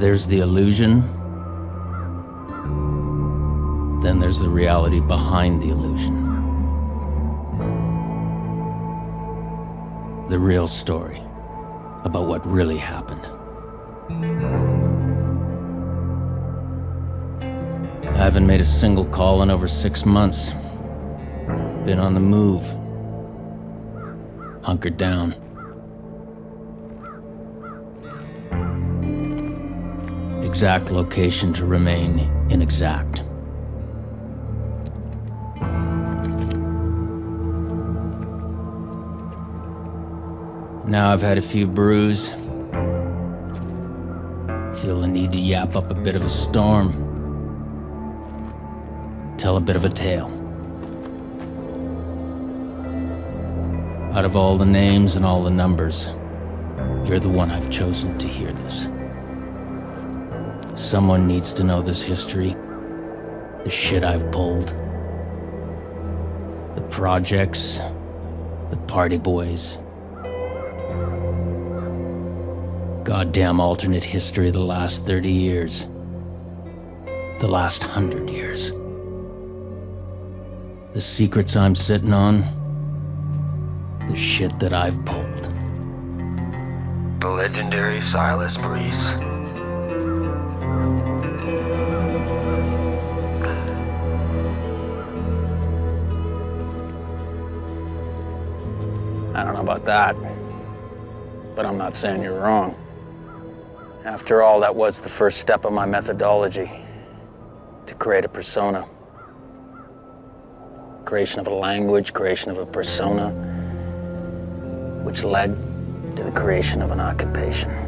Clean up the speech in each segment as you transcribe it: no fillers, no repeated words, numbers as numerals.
there's the illusion, then there's the reality behind the illusion. The real story about what really happened. I haven't made a single call in over 6 months. Been on the move. Hunkered down. Exact location to remain inexact. Now I've had a few brews. Feel the need to yap up a bit of a storm. Tell a bit of a tale. Out of all the names and all the numbers, you're the one I've chosen to hear this. Someone needs to know this history, the shit I've pulled, the projects, the party boys, goddamn alternate history of the last 30 years, the last 100 years. The secrets I'm sitting on, the shit that I've pulled. The legendary Silas Breece. I don't know about that, but I'm not saying you're wrong. After all, that was the first step of my methodology, to create a persona. Creation of a language, creation of a persona, which led to the creation of an occupation.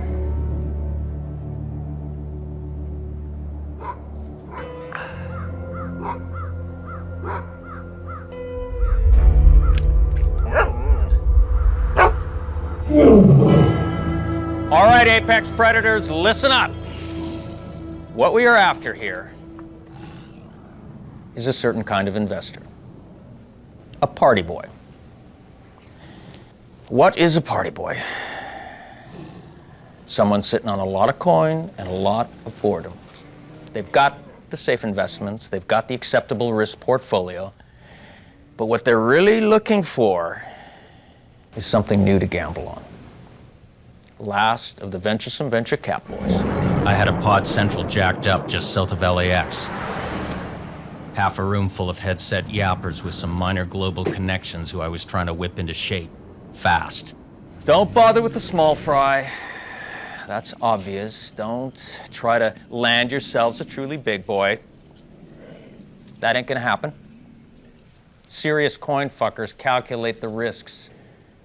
All right, apex predators, listen up. What we are after here is a certain kind of investor. A party boy. What is a party boy? Someone sitting on a lot of coin and a lot of boredom. They've got the safe investments, they've got the acceptable risk portfolio, but what they're really looking for is something new to gamble on. Last of the venturesome venture cap boys. I had a pod central jacked up just south of LAX. Half a room full of headset yappers with some minor global connections who I was trying to whip into shape. Fast. Don't bother with the small fry. That's obvious. Don't try to land yourselves a truly big boy. That ain't gonna happen. Serious coin fuckers calculate the risks.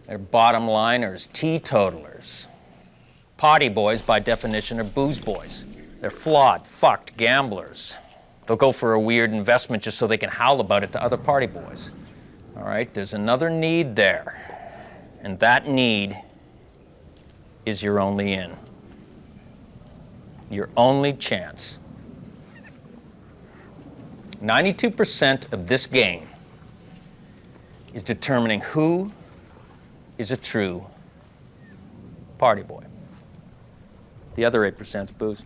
They're bottom liners, teetotalers. Potty boys, by definition, are booze boys. They're flawed, fucked gamblers. They'll go for a weird investment just so they can howl about it to other party boys. All right, there's another need there. And that need is your only in. Your only chance. 92% of this game is determining who is a true party boy. The other 8%'s booze.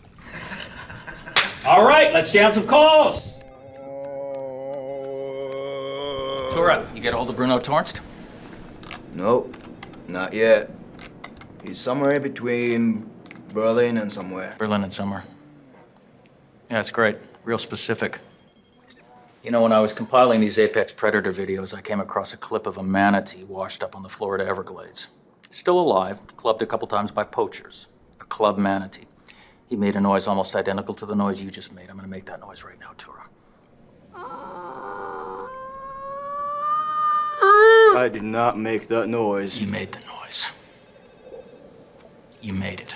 All right, let's jam some calls. Tora, you get a hold of Bruno Tornst? Nope, not yet. He's somewhere in between Berlin and somewhere. Berlin and somewhere. Yeah, it's great. Real specific. You know, when I was compiling these apex predator videos, I came across a clip of a manatee washed up on the Florida Everglades. Still alive, clubbed a couple times by poachers. A club manatee. He made a noise almost identical to the noise you just made. I'm gonna make that noise right now, Tura. I did not make that noise. You made the noise. You made it.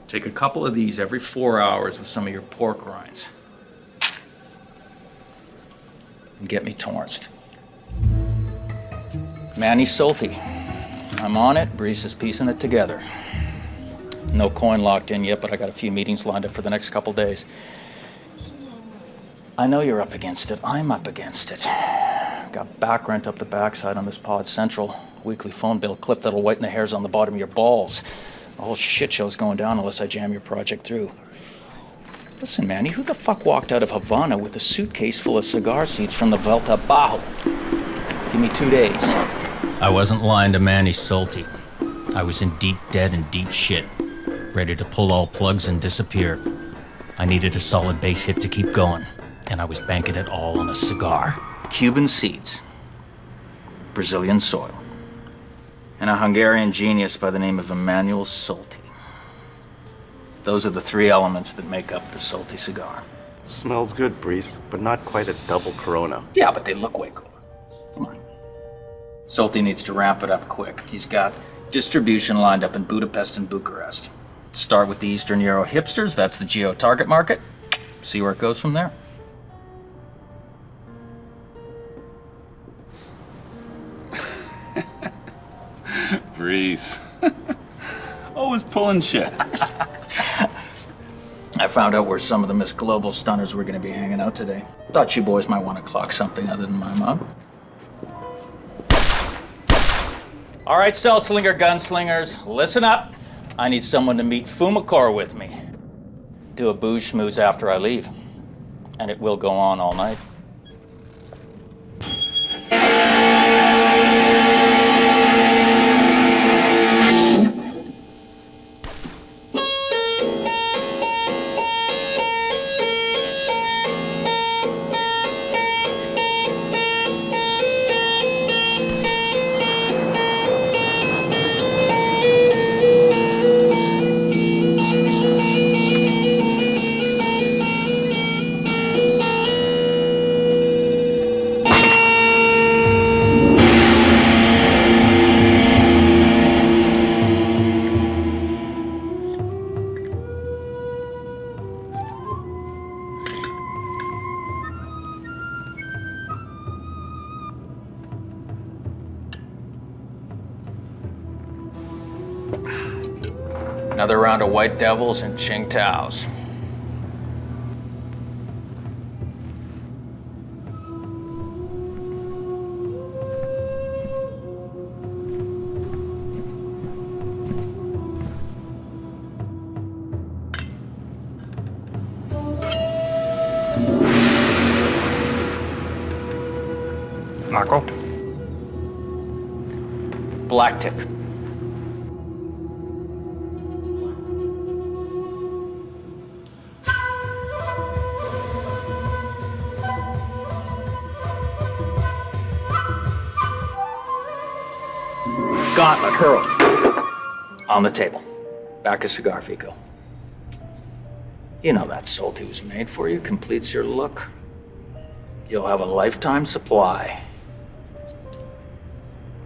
Take a couple of these every 4 hours with some of your pork rinds. And get me Tornst. Manny salty. I'm on it. Breece is piecing it together. No coin locked in yet, but I got a few meetings lined up for the next couple days. I know you're up against it. I'm up against it. Got back rent up the backside on this Pod Central. Weekly phone bill clip that'll whiten the hairs on the bottom of your balls. The whole shit show's going down unless I jam your project through. Listen, Manny, who the fuck walked out of Havana with a suitcase full of cigar seeds from the Vuelta Bajo? Give me 2 days. I wasn't lying to Manny Salty. I was in deep debt and deep shit, ready to pull all plugs and disappear. I needed a solid base hit to keep going, and I was banking it all on a cigar. Cuban seeds, Brazilian soil, and a Hungarian genius by the name of Emmanuel Solti. Those are the 3 elements that make up the Solti cigar. Smells good, Breece, but not quite a double Corona. Yeah, but they look way cooler. Come on. Solti needs to ramp it up quick. He's got distribution lined up in Budapest and Bucharest. Start with the Eastern Euro hipsters, that's the geo target market. See where it goes from there. Breece. Always pulling shit. I found out where some of the Miss Global stunners were going to be hanging out today. Thought you boys might want to clock something other than my mug. All right, cell-slinger gunslingers, listen up. I need someone to meet Fumikor with me. Do a booze schmooze after I leave. And it will go on all night. Another round of White Devils and Tsingtaos. Rocco? Blacktip. Gauntlet hurled. On the table. Back a cigar, Vico. You know that Solti was made for you, completes your look. You'll have a lifetime supply.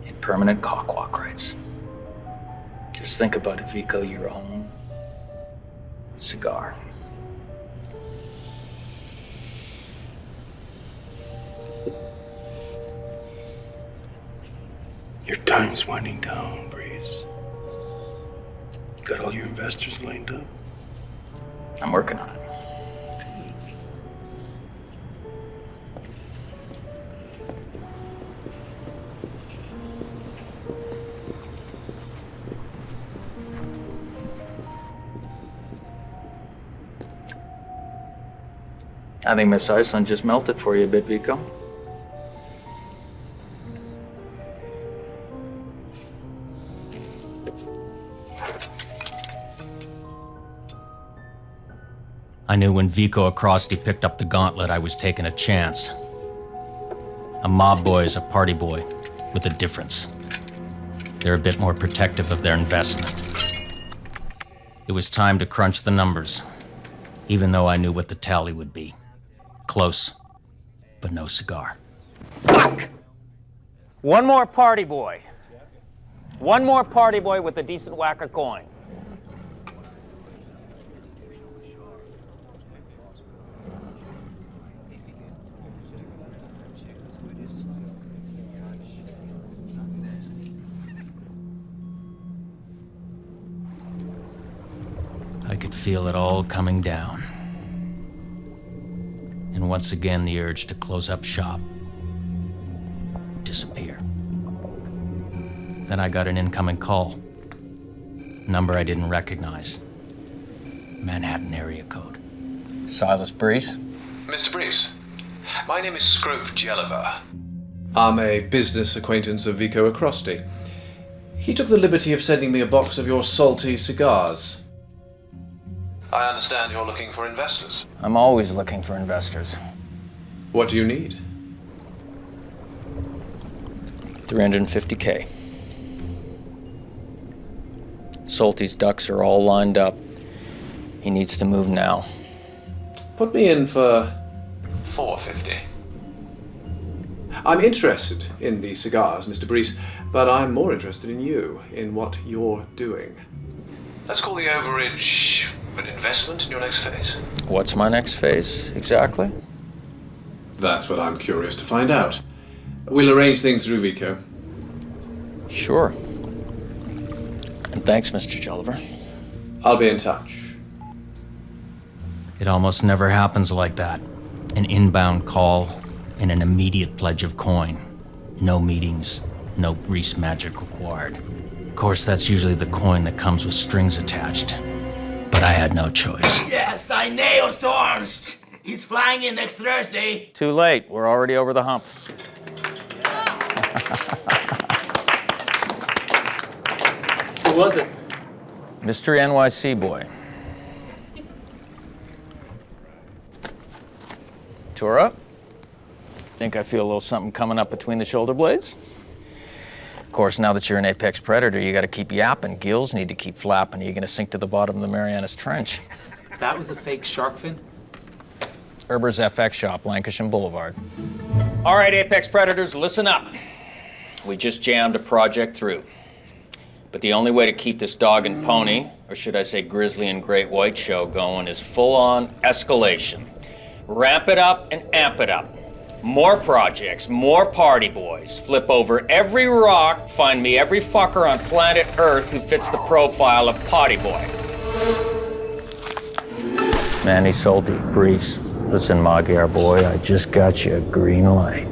In permanent cockwalk rights. Just think about it, Vico, your own cigar. Your time's winding down, Breece. Got all your investors lined up? I'm working on it. I think Miss Iceland just melted for you a bit, Vico. I knew when Vico Acrosti picked up the gauntlet, I was taking a chance. A mob boy is a party boy, with a difference. They're a bit more protective of their investment. It was time to crunch the numbers, even though I knew what the tally would be. Close, but no cigar. Fuck! One more party boy. One more party boy with a decent whack of coin. I could feel it all coming down. And once again, the urge to close up shop. disappear. Then I got an incoming call. Number I didn't recognize. Manhattan area code. Silas Breece? Mr. Breece, my name is Scrope Jelliver. I'm a business acquaintance of Vico Acrosti. He took the liberty of sending me a box of your salty cigars. I understand you're looking for investors. I'm always looking for investors. What do you need? 350K. Salty's ducks are all lined up. He needs to move now. Put me in for 450. I'm interested in the cigars, Mr. Breece, but I'm more interested in you, in what you're doing. Let's call the overage an investment in your next phase. What's my next phase, exactly? That's what I'm curious to find out. We'll arrange things through Vico. Sure. And thanks, Mr. Jelliver. I'll be in touch. It almost never happens like that. An inbound call and an immediate pledge of coin. No meetings, no Breece magic required. Of course, that's usually the coin that comes with strings attached. But I had no choice. Yes, I nailed Thorns. He's flying in next Thursday. Too late. We're already over the hump. Who was it? Mystery NYC boy. Tour up? Think I feel a little something coming up between the shoulder blades? Of course, now that you're an apex predator, you gotta keep yapping. Gills need to keep flapping. You're gonna sink to the bottom of the Marianas Trench. That was a fake shark fin? Erber's FX shop, Lancashire Boulevard. All right, apex predators, listen up. We just jammed a project through. But the only way to keep this dog and pony, or should I say grizzly and great white show going, is full-on escalation. Ramp it up and amp it up. More projects, more party boys. Flip over every rock, find me every fucker on planet Earth who fits the profile of potty boy. Manny Salty, Breece. Listen, Magyar boy, I just got you a green light.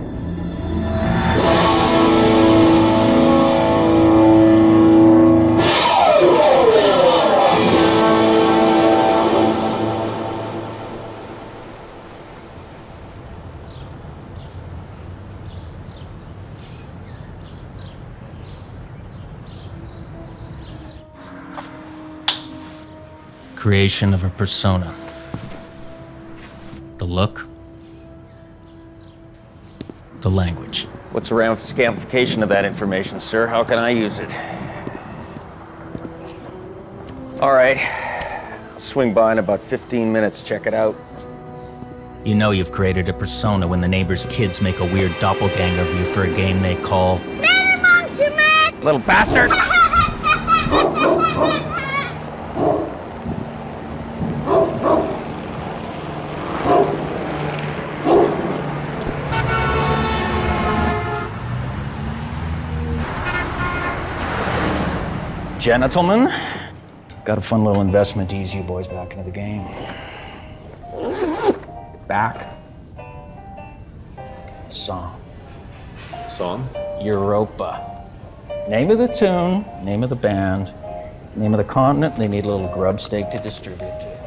Creation of a persona. The look. The language. What's the ramification of that information, sir? How can I use it? All right. I'll swing by in about 15 minutes. Check it out. You know you've created a persona when the neighbor's kids make a weird doppelganger of you for a game they call... Little bastard! Gentlemen, got a fun little investment to ease you boys back into the game. Back. Song. Song? Europa. Name of the tune, name of the band, name of the continent they need a little grub steak to distribute to.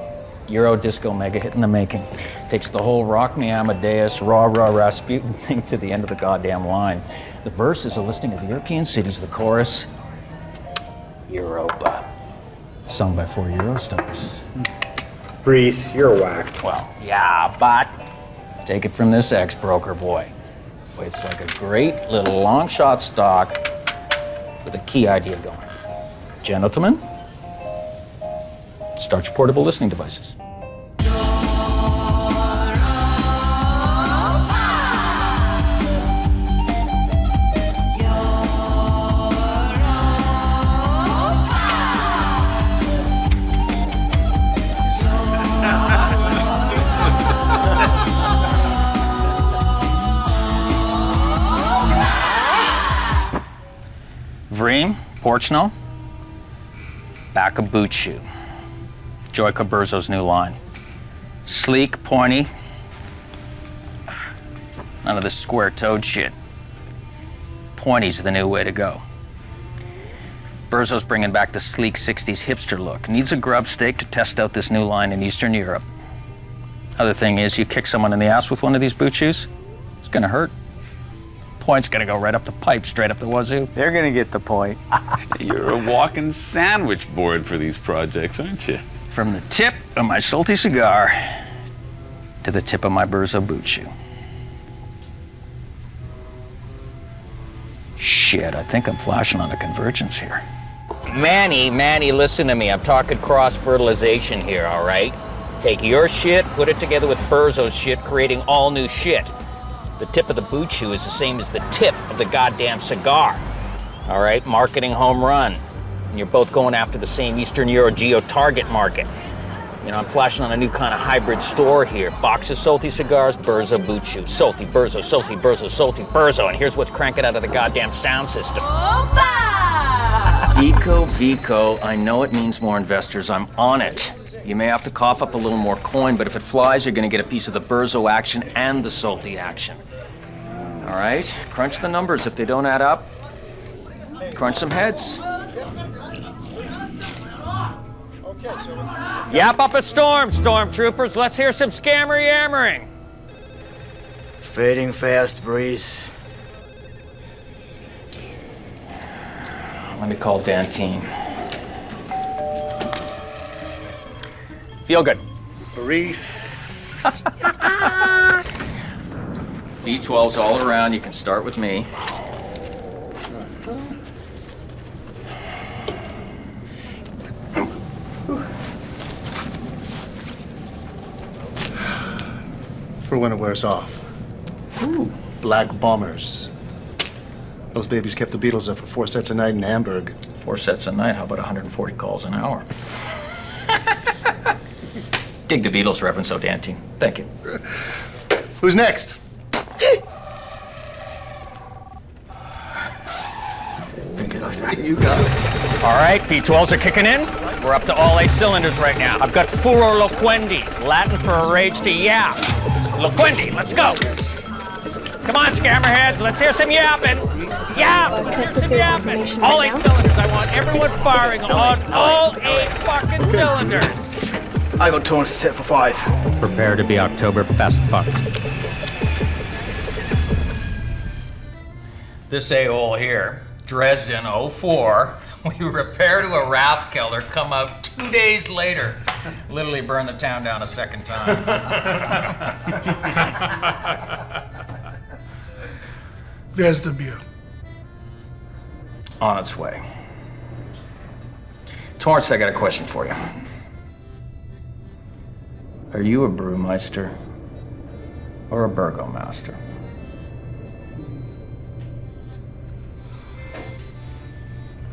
Euro disco mega hit in the making. Takes the whole Rock Me Amadeus, Rah Rah Rasputin thing to the end of the goddamn line. The verse is a listing of the European cities, the chorus, Europa. Sung by 4 Eurostars. Breece, you're whacked. Well, yeah, but take it from this ex-broker boy. It's like a great little long shot stock with a key idea going. Gentlemen, start your portable listening devices. Vreem, Porchno, back of boot shoe. Joy Caberzo's new line. Sleek, pointy, none of this square-toed shit. pointy's the new way to go. Burzo's bringing back the sleek 60s hipster look. Needs a grub stake to test out this new line in Eastern Europe. Other thing is, you kick someone in the ass with one of these boot shoes, it's gonna hurt. Point's gonna go right up the pipe, straight up the wazoo. They're gonna get the point. You're a walking sandwich board for these projects, aren't you? From the tip of my salty cigar to the tip of my Burzo boot shoe. Shit, I think I'm flashing on a convergence here. Manny, listen to me. I'm talking cross-fertilization here, all right? Take your shit, put it together with Burzo's shit, creating all new shit. The tip of the boot shoe is the same as the tip of the goddamn cigar. All right, marketing home run. And you're both going after the same Eastern Euro geo-target market. You know, I'm flashing on a new kind of hybrid store here. Box of salty cigars, Burzo boot shoe. Salty, Burzo, salty, Burzo, salty, Burzo. And here's what's cranking out of the goddamn sound system. Vico, I know it means more investors. I'm on it. You may have to cough up a little more coin, but if it flies, you're gonna get a piece of the Burzo action and the salty action. All right, crunch the numbers. If they don't add up, crunch some heads. Yap up a storm, stormtroopers. Let's hear some scammer yammering. Fading fast, Breece. Let me call Dantine. Feel good. Breece. B12's all around. You can start with me. For when it wears off. Ooh. Black bombers. Those babies kept the Beatles up for 4 sets a night in Hamburg. 4 sets a night. How about 140 calls an hour? Dig the Beatles reference, though, Dantine. Thank you. Who's next? You got it. All right, B12s are kicking in. We're up to all 8 cylinders right now. I've got furor loquendi, Latin for a rage to yap. Loquendi, let's go. Come on, scammerheads, let's hear some yapping. Yap, let's hear some yapping. All 8 cylinders, I want everyone firing on all 8 fucking cylinders. I got Torrance set for 5. Prepare to be Oktoberfest fucked. This a-hole here, Dresden 04. We repair to a Rathkeller, come out 2 days later. Literally burn the town down a second time. Where's the beer? On its way. Torrance, I got a question for you. Are you a brewmeister or a burgomaster?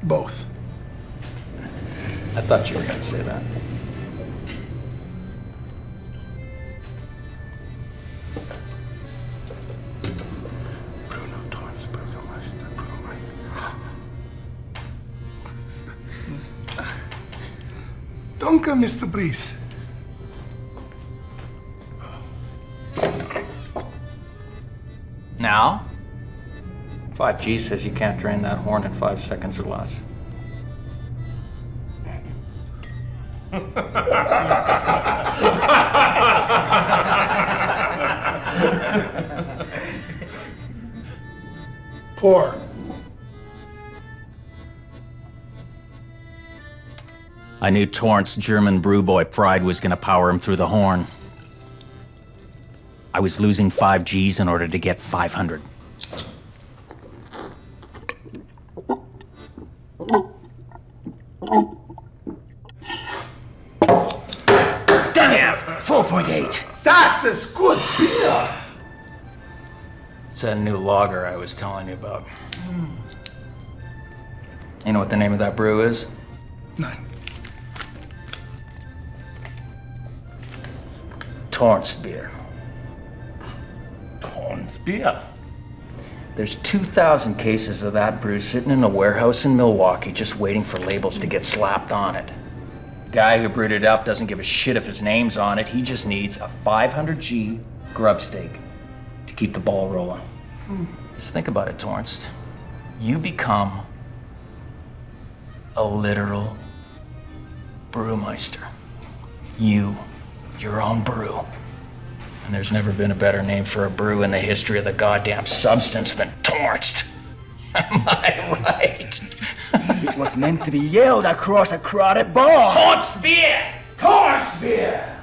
Both. I thought you were gonna say that. Danke, Mr. Breece. Now? 5G says you can't drain that horn in 5 seconds or less. Pour. I knew Torrance's German brew boy pride was gonna power him through the horn. I was losing 5 Gs in order to get 500. Damn! 4.8. Das ist gut beer. It's that new lager I was telling you about. You know what the name of that brew is? Nein. Torrance beer. Torrance beer. There's 2,000 cases of that brew sitting in a warehouse in Milwaukee just waiting for labels to get slapped on it. Guy who brewed it up doesn't give a shit if his name's on it. He just needs a 500G grub stake to keep the ball rolling. Just think about it, Torrance. You become a literal brewmeister. Your own brew. And there's never been a better name for a brew in the history of the goddamn substance than Torched. Am I right? It was meant to be yelled across a crowded bar. Torched beer! Torched beer!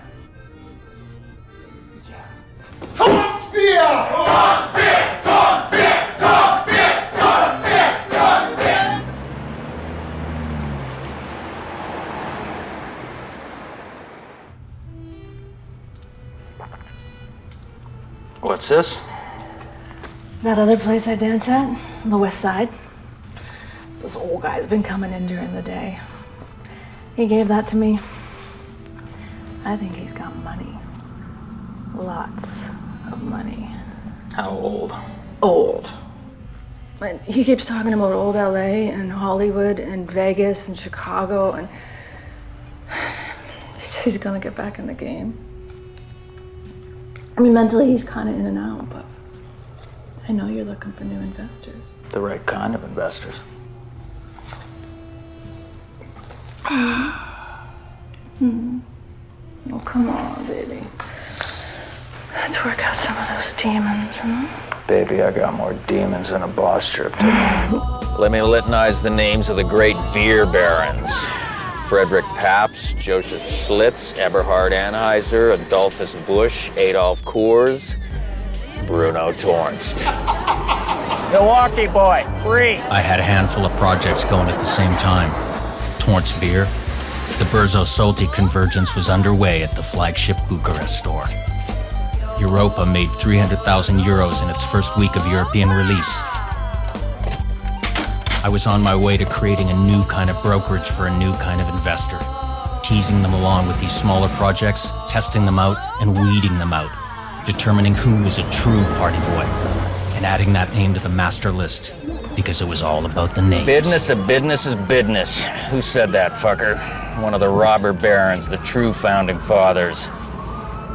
Torched beer! Torched beer! Torched beer! Torched beer! Torched beer! Torched beer! What's this? That other place I dance at, on the west side. This old guy's been coming in during the day. He gave that to me. I think he's got money. Lots of money. How old? Old. And he keeps talking about old LA and Hollywood and Vegas and Chicago, and he says he's gonna get back in the game. I mean, mentally he's kind of in and out, but I know you're looking for new investors. The right kind of investors. Oh, come on, baby. Let's work out some of those demons, huh? Baby, I got more demons than a boss trip to. Let me litanize the names of the great beer barons. Frederick Pabst, Joseph Schlitz, Eberhard Anheuser, Adolphus Busch, Adolf Coors, Bruno Tornst. Milwaukee boy, Bree. I had a handful of projects going at the same time. Torrance Beer. The Berzo Solti convergence was underway at the flagship Bucharest store. Europa made 300,000 euros in its first week of European release. I was on my way to creating a new kind of brokerage for a new kind of investor, teasing them along with these smaller projects, testing them out, and weeding them out, determining who was a true party boy, and adding that name to the master list, because it was all about the names. Business of business is business. Who said that, fucker? One of the robber barons, the true founding fathers.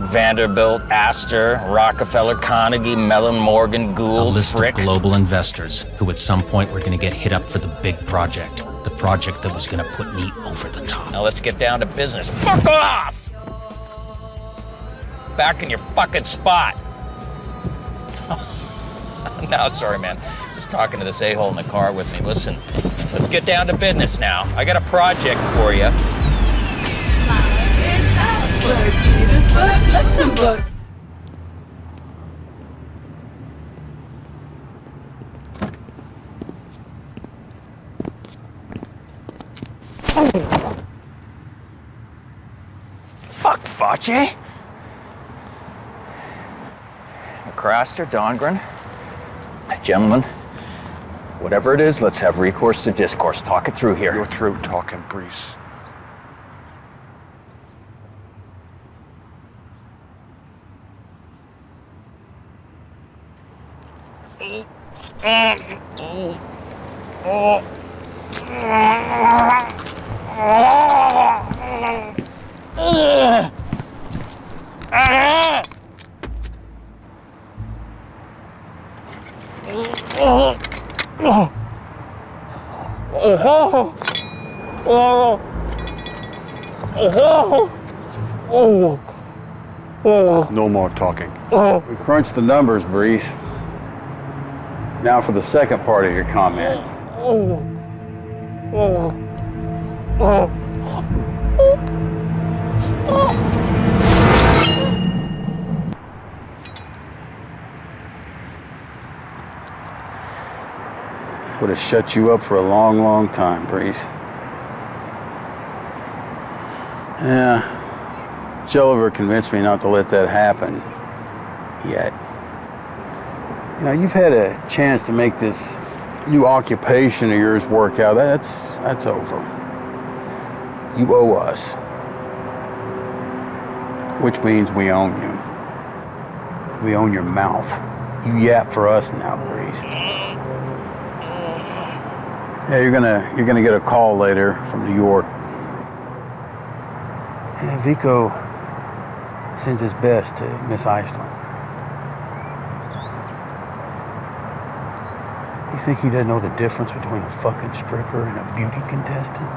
Vanderbilt, Astor, Rockefeller, Carnegie, Mellon, Morgan, Gould, A list Frick. of global investors who at some point were going to get hit up for the big project, the project that was going to put me over the top. Now let's get down to business. Fuck off! Back in your fucking spot. No, sorry, man. Just talking to this a-hole in the car with me. Listen, let's get down to business now. I got a project for you. Luxembourg. Fuck, Fache. McCraster, Dongren. Gentlemen, whatever it is, let's have recourse to discourse. Talk it through here. You're through talking, Breece. No more talking. We crunched the numbers, Breece. Now for the second part of your comment. Would have shut you up for a long, long time, Breece. Yeah. Jelliver convinced me not to let that happen. Yet. You know, you've had a chance to make this new occupation of yours work out. That's over. You owe us. Which means we own you. We own your mouth. You yap for us now, Breece. Yeah, you're gonna get a call later from New York. Yeah, Vico sends his best to Miss Iceland. You think he doesn't know the difference between a fucking stripper and a beauty contestant?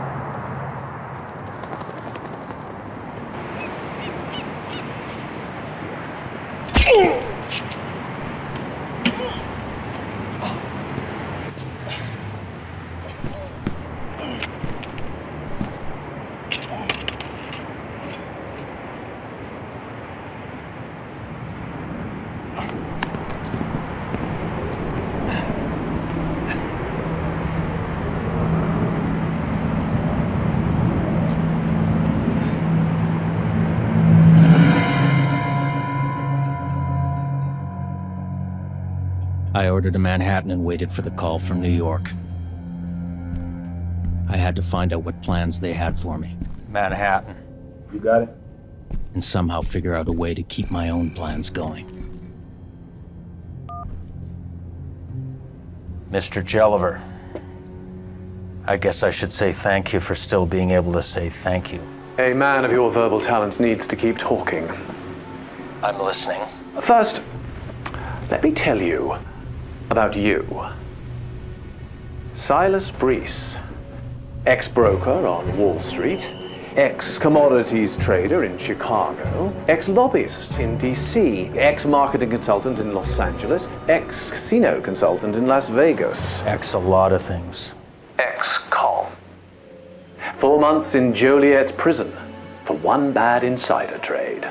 I ordered a Manhattan and waited for the call from New York. I had to find out what plans they had for me. Manhattan. You got it? And somehow figure out a way to keep my own plans going. Mr. Jelliver, I guess I should say thank you for still being able to say thank you. A man of your verbal talents needs to keep talking. I'm listening. First, let me tell you about you. Silas Breece, ex-broker on Wall Street, ex-commodities trader in Chicago, ex-lobbyist in DC, ex-marketing consultant in Los Angeles, ex-casino consultant in Las Vegas. Ex a lot of things. Ex-con. 4 months in Joliet prison for one bad insider trade.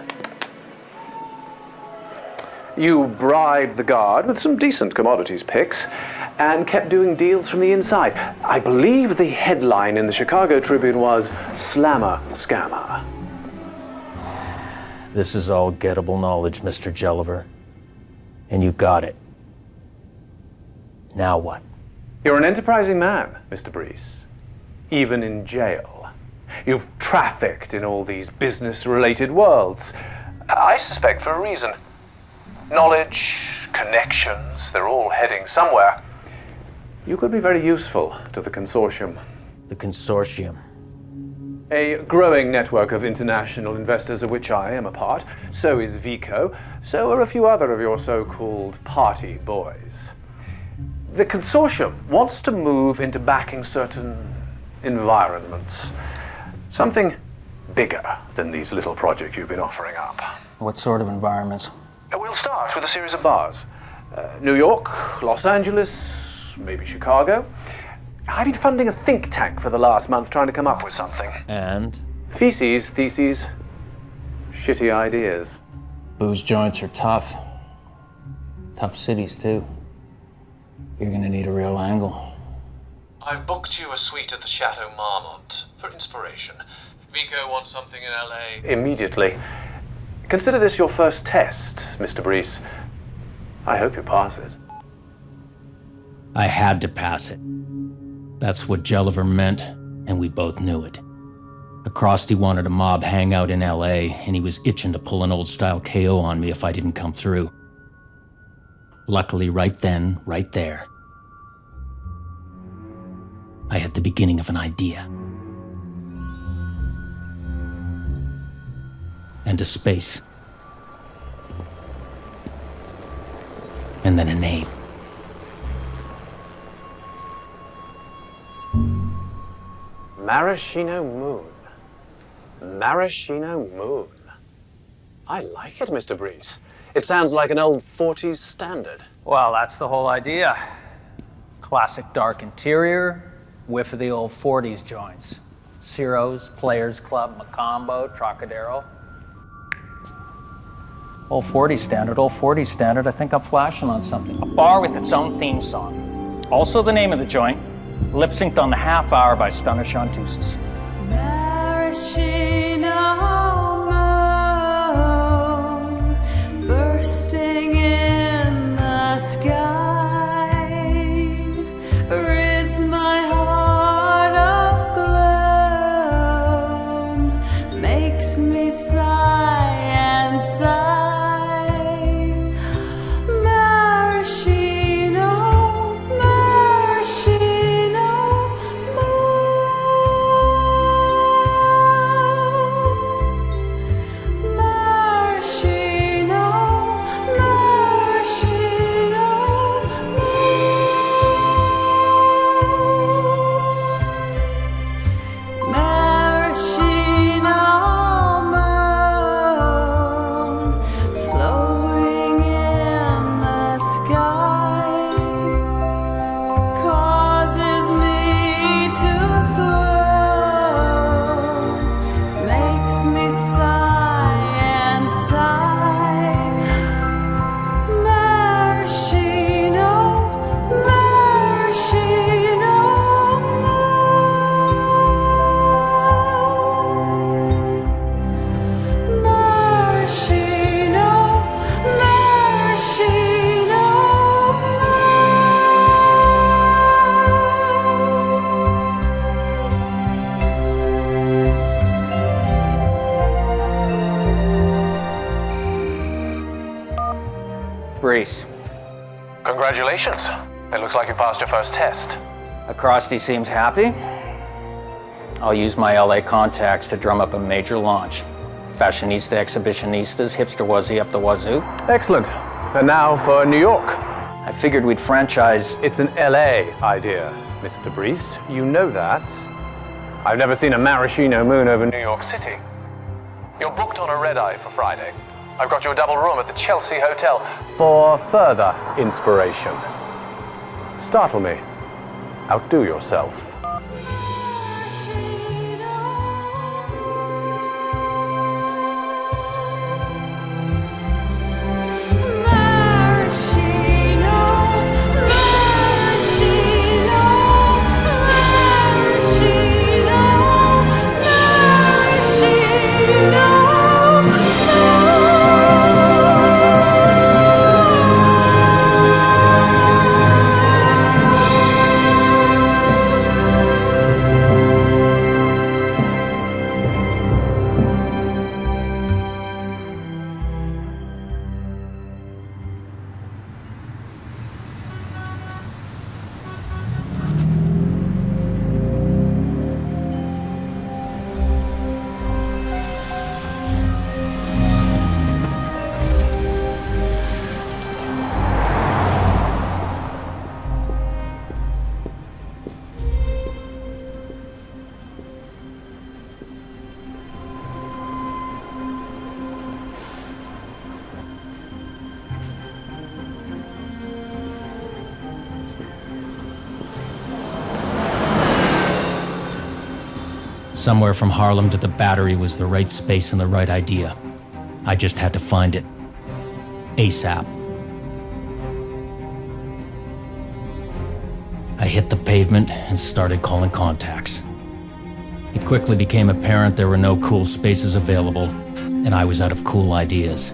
You bribed the guard with some decent commodities picks and kept doing deals from the inside. I believe the headline in the Chicago Tribune was Slammer Scammer. This is all gettable knowledge, Mr. Jelliver. And you got it. Now what? You're an enterprising man, Mr. Breece. Even in jail. You've trafficked in all these business-related worlds. I suspect for a reason. Knowledge, connections, they're all heading somewhere. You could be very useful to the consortium. The consortium? A growing network of international investors of which I am a part. So is Vico. So are a few other of your so-called party boys. The consortium wants to move into backing certain environments. Something bigger than these little projects you've been offering up. What sort of environments? We'll start with a series of bars. New York, Los Angeles, maybe Chicago. I've been funding a think tank for the last month trying to come up with something. And? Feces, theses, shitty ideas. Booze joints are tough. Tough cities, too. You're gonna need a real angle. I've booked you a suite at the Chateau Marmont for inspiration. Vico wants something in LA. Immediately. Consider this your first test, Mr. Breece. I hope you pass it. I had to pass it. That's what Jelliver meant, and we both knew it. Acrosty wanted a mob hangout in LA, and he was itching to pull an old-style KO on me if I didn't come through. Luckily, right then, right there, I had the beginning of an idea. And a space. And then a name. Marishino Moon. Marishino Moon. I like it, Mr. Breece. It sounds like an old 40s standard. Well, that's the whole idea. Classic dark interior, whiff of the old 40s joints. Ciro's, Players Club, Macombo, Trocadero. Old 40s standard, I think I'm flashing on something. A bar with its own theme song. Also the name of the joint, lip-synced on the half hour by Stunner Chantusis. Marishino moon, bursting in the sky, rids my heart of gloom, makes me sigh and sigh. Marishino moon. Breece. Congratulations. It looks like you passed your first test. Acrosty seems happy. I'll use my LA contacts to drum up a major launch. Fashionista, exhibitionistas, hipster wazzy up the wazoo. Excellent. And now for New York. I figured we'd franchise. It's an LA idea, Mr. Breece. You know that. I've never seen a Marishino moon over New York City. You're booked on a red-eye for Friday. I've got you a double room at the Chelsea Hotel for further inspiration. Startle me. Outdo yourself. Somewhere from Harlem to the Battery was the right space and the right idea. I just had to find it. ASAP. I hit the pavement and started calling contacts. It quickly became apparent there were no cool spaces available, and I was out of cool ideas.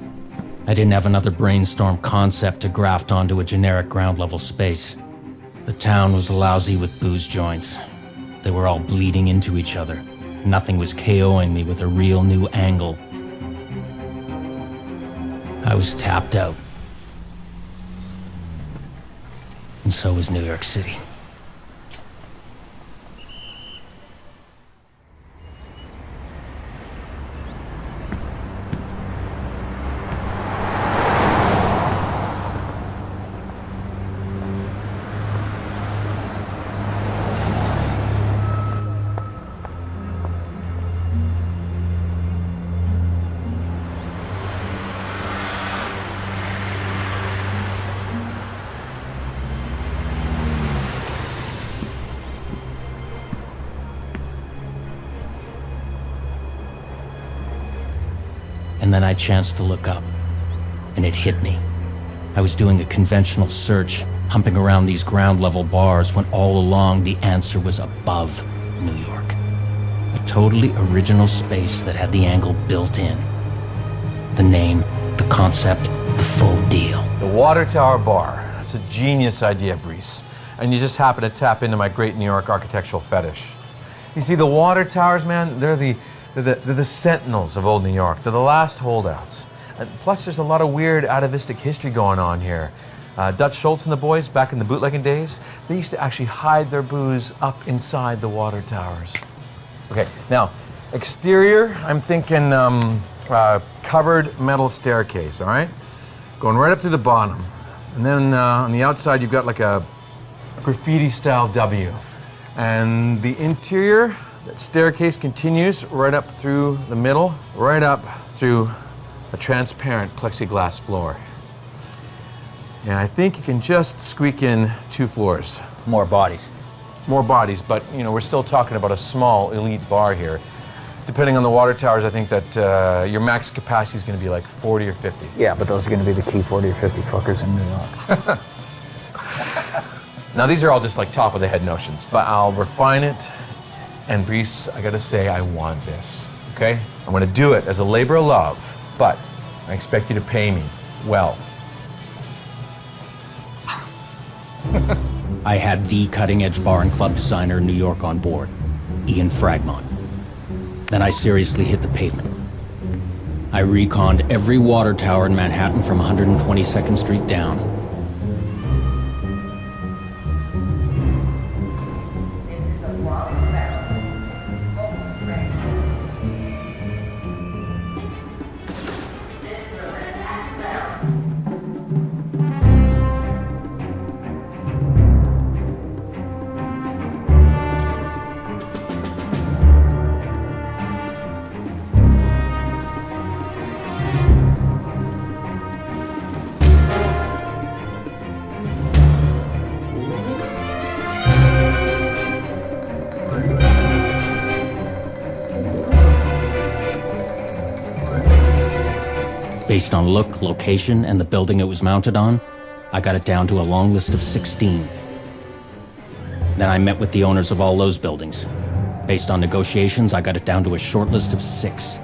I didn't have another brainstorm concept to graft onto a generic ground-level space. The town was lousy with booze joints. They were all bleeding into each other. Nothing was KOing me with a real new angle. I was tapped out. And so was New York City. And then I chanced to look up, and it hit me. I was doing a conventional search, humping around these ground-level bars, when all along the answer was above New York. A totally original space that had the angle built in. The name, the concept, the full deal. The Water Tower Bar. It's a genius idea, Breece. And you just happen to tap into my great New York architectural fetish. You see, the water towers, man, they're the sentinels of old New York. They're the last holdouts. And plus, there's a lot of weird atavistic history going on here. Dutch Schultz and the boys, back in the bootlegging days, they used to actually hide their booze up inside the water towers. Okay, now, exterior, I'm thinking covered metal staircase, all right? Going right up through the bottom. And then on the outside, you've got like a graffiti-style W. And the interior, that staircase continues right up through the middle, right up through a transparent plexiglass floor. And I think you can just squeak in 2 floors. More bodies. More bodies, but you know, we're still talking about a small elite bar here. Depending on the water towers, I think that your max capacity is going to be like 40 or 50. Yeah, but those are going to be the key 40 or 50 fuckers in New York. Now, these are all just like top of the head notions, but I'll refine it. And Breece, I gotta say, I want this, okay? I'm gonna do it as a labor of love, but I expect you to pay me well. I had the cutting-edge bar and club designer in New York on board, Ian Fragmont. Then I seriously hit the pavement. I reconned every water tower in Manhattan from 122nd Street down. Based on look, location, and the building it was mounted on, I got it down to a long list of 16. Then I met with the owners of all those buildings. Based on negotiations, I got it down to a short list of 6.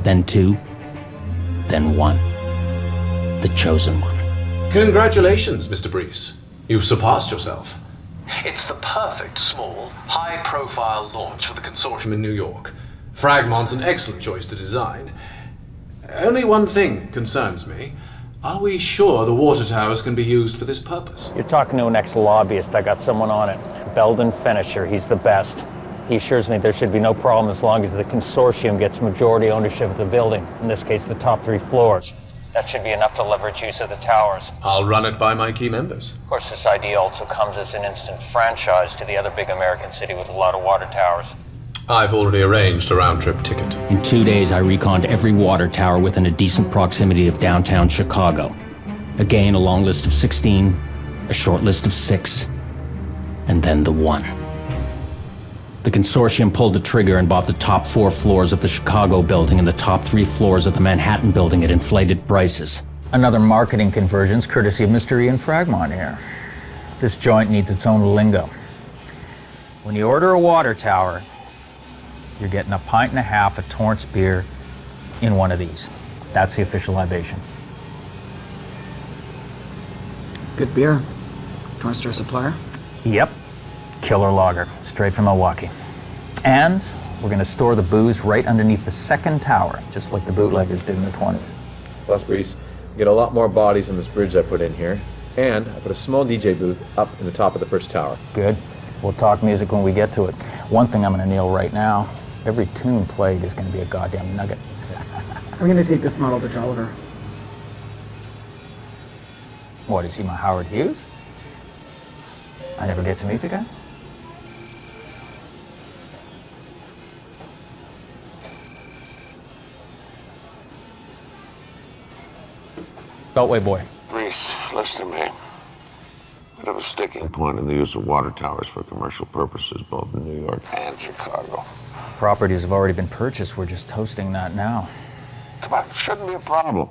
Then 2, then 1. The chosen one. Congratulations, Mr. Breece. You've surpassed yourself. It's the perfect small, high-profile launch for the consortium in New York. Fragmont's an excellent choice to design. Only one thing concerns me. Are we sure the water towers can be used for this purpose? You're talking to an ex-lobbyist. I got someone on it. Belden Finisher. He's the best. He assures me there should be no problem as long as the consortium gets majority ownership of the building. In this case, the top 3 floors. That should be enough to leverage use of the towers. I'll run it by my key members. Of course, this idea also comes as an instant franchise to the other big American city with a lot of water towers. I've already arranged a round-trip ticket. In 2 days, I reconned every water tower within a decent proximity of downtown Chicago. Again, a long list of 16, a short list of 6, and then the 1. The consortium pulled the trigger and bought the top 4 floors of the Chicago building and the top 3 floors of the Manhattan building at inflated prices. Another marketing convergence courtesy of Mr. Ian Fragmont here. This joint needs its own lingo. When you order a water tower, you're getting a pint and a half of Torrance beer in one of these. That's the official libation. It's good beer. Torrance Store supplier? Yep. Killer lager, straight from Milwaukee. And we're gonna store the booze right underneath the second tower, just like the bootleggers did in the 20s. Plus, Breece, you get a lot more bodies in this bridge I put in here. And I put a small DJ booth up in the top of the first tower. Good. We'll talk music when we get to it. One thing I'm gonna nail right now, every tune played is gonna be a goddamn nugget. We're gonna take this model to Jolliver. What, is he my Howard Hughes? I never get to meet the guy? Beltway boy. Breece, listen to me. Bit of a sticking point in the use of water towers for commercial purposes, both in New York and Chicago. Properties have already been purchased. We're just toasting that now. Come on, shouldn't be a problem.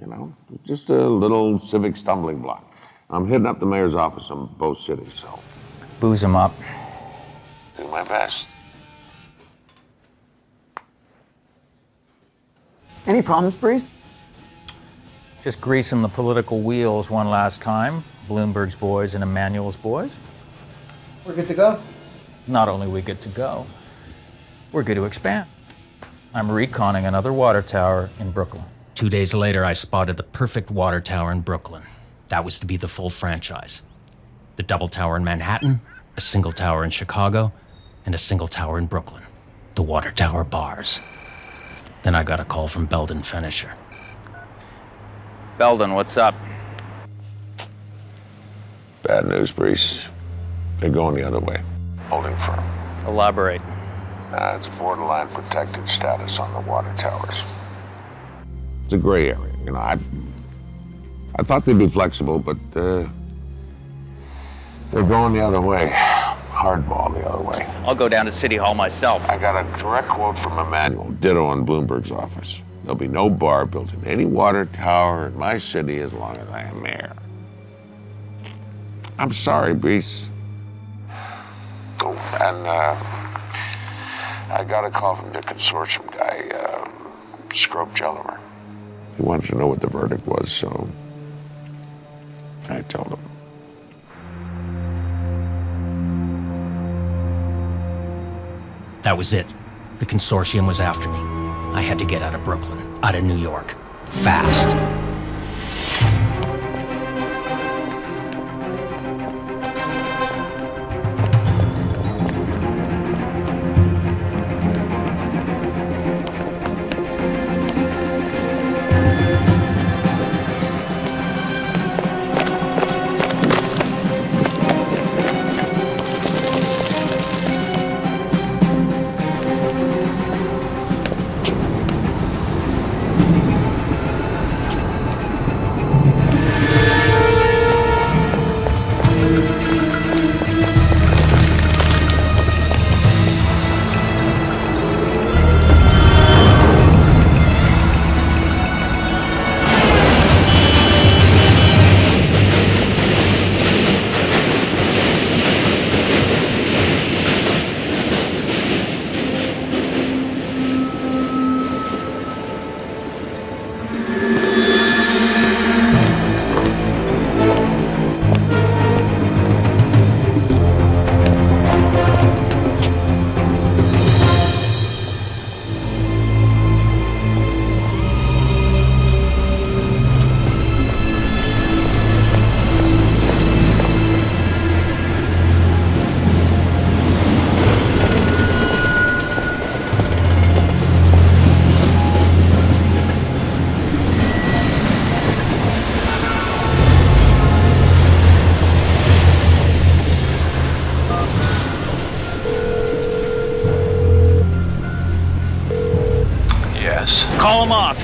You know, just a little civic stumbling block. I'm hitting up the mayor's office in both cities, so Booze him up. do my best. Any problems, Breece? Just greasing the political wheels one last time. Bloomberg's boys and Emmanuel's boys. We're good to go. Not only are we good to go, we're good to expand. I'm reconning another water tower in Brooklyn. 2 days later, I spotted the perfect water tower in Brooklyn. That was to be the full franchise. The double tower in Manhattan, a single tower in Chicago, and a single tower in Brooklyn. The water tower bars. Then I got a call from Belden Finisher. Belden, what's up? Bad news, Breece. They're going the other way. Holding firm. Elaborate. It's borderline protected status on the water towers. It's a gray area, you know. I thought they'd be flexible, but they're going the other way. Hardball the other way. I'll go down to City Hall myself. I got a direct quote from Emmanuel, ditto in Bloomberg's office. There'll be no bar built in any water tower in my city as long as I am mayor. I'm sorry, Breece. Oh, and I got a call from the consortium guy, Scrope-Jelliver. He wanted to know what the verdict was, so I told him. That was it. The consortium was after me. I had to get out of Brooklyn, out of New York, fast. Call them off.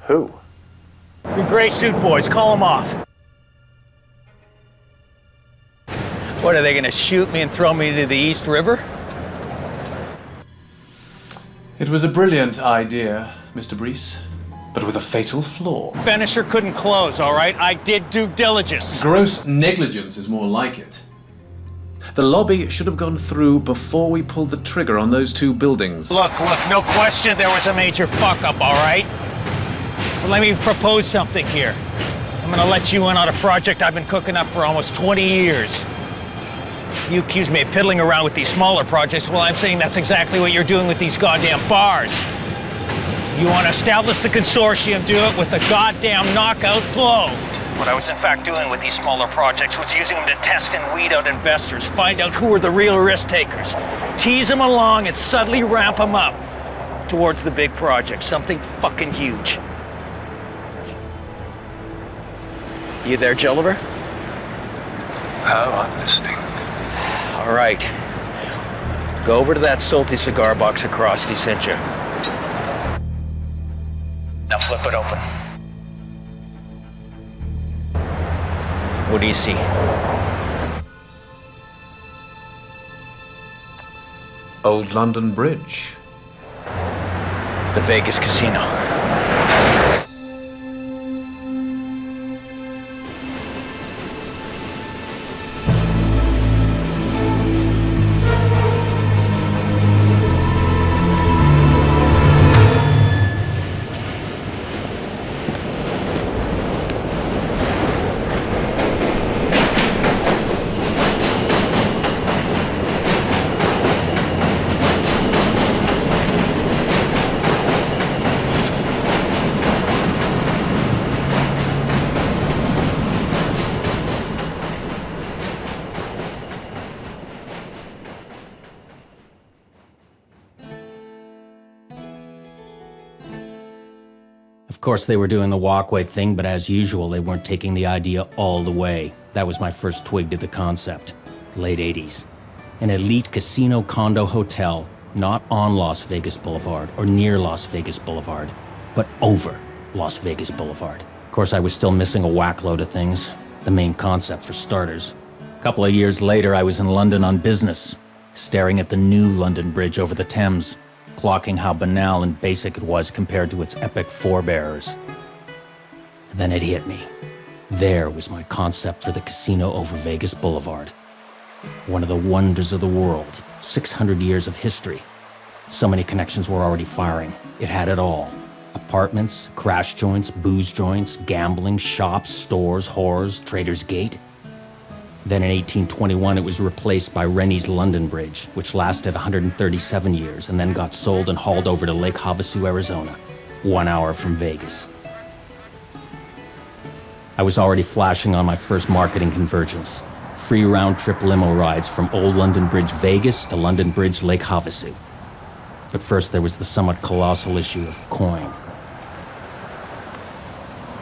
Who? The gray suit boys, call them off. What, are they gonna shoot me and throw me into the East River? It was a brilliant idea, Mr. Breece, but with a fatal flaw. Finisher couldn't close, all right? I did due diligence. Gross negligence is more like it. The lobby should have gone through before we pulled the trigger on those two buildings. Look, no question there was a major fuck-up, all right? But let me propose something here. I'm gonna let you in on a project I've been cooking up for almost 20 years. You accuse me of piddling around with these smaller projects. Well, I'm saying that's exactly what you're doing with these goddamn bars. You want to establish the consortium, do it with the goddamn knockout blow. What I was in fact doing with these smaller projects was using them to test and weed out investors, find out who were the real risk takers, tease them along and suddenly ramp them up towards the big project, something fucking huge. You there, Jelliver? Oh, I'm listening. All right. Go over to that salty cigar box across he sent you. Now flip it open. What do you see? Old London Bridge. The Vegas Casino. Of course, they were doing the walkway thing, but as usual, they weren't taking the idea all the way. That was my first twig to the concept. Late 80s. An elite casino condo hotel, not on Las Vegas Boulevard or near Las Vegas Boulevard, but over Las Vegas Boulevard. Of course, I was still missing a whackload of things. The main concept, for starters. A couple of years later, I was in London on business, staring at the new London Bridge over the Thames, clocking how banal and basic it was compared to its epic forebears. Then it hit me. There was my concept for the casino over Vegas Boulevard. One of the wonders of the world, 600 years of history. So many connections were already firing. It had it all. Apartments, crash joints, booze joints, gambling, shops, stores, whores, Trader's Gate. Then in 1821, it was replaced by Rennie's London Bridge, which lasted 137 years and then got sold and hauled over to Lake Havasu, Arizona, 1 hour from Vegas. I was already flashing on my first marketing convergence. Free round-trip limo rides from Old London Bridge, Vegas to London Bridge, Lake Havasu. But first there was the somewhat colossal issue of coin.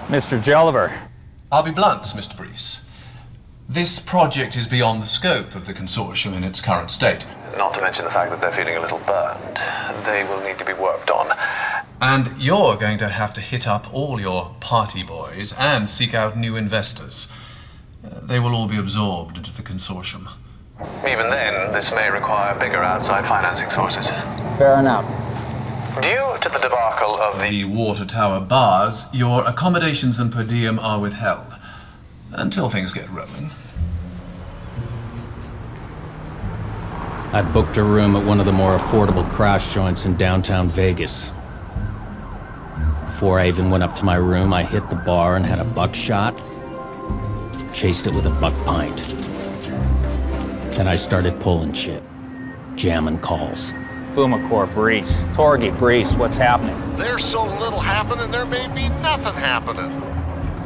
Mr. Jelliver. I'll be blunt, Mr. Breece. This project is beyond the scope of the consortium in its current state. Not to mention the fact that they're feeling a little burned. They will need to be worked on. And you're going to have to hit up all your party boys and seek out new investors. They will all be absorbed into the consortium. Even then, this may require bigger outside financing sources. Fair enough. Due to the debacle of the water tower bars, your accommodations and per diem are withheld. Until things get rolling. I booked a room at one of the more affordable crash joints in downtown Vegas. Before I even went up to my room, I hit the bar and had a buckshot. Chased it with a buck pint. Then I started pulling shit. Jamming calls. Fumacore, Breece. Torgi, Breece, what's happening? There's so little happening, there may be nothing happening.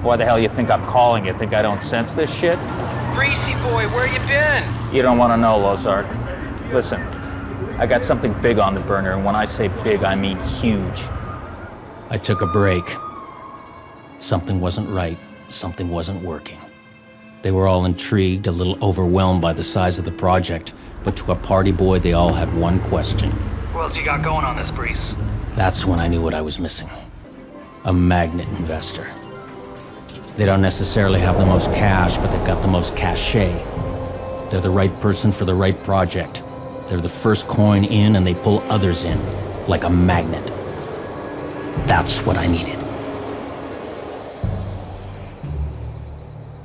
Why the hell you think I'm calling? You think I don't sense this shit? Breezy boy, where you been? You don't want to know, Lozark. Listen, I got something big on the burner, and when I say big, I mean huge. I took a break. Something wasn't right. Something wasn't working. They were all intrigued, a little overwhelmed by the size of the project, but to a party boy, they all had one question. What else you got going on this, Breece? That's when I knew what I was missing. A magnet investor. They don't necessarily have the most cash, but they've got the most cachet. They're the right person for the right project. They're the first coin in, and they pull others in, like a magnet. That's what I needed.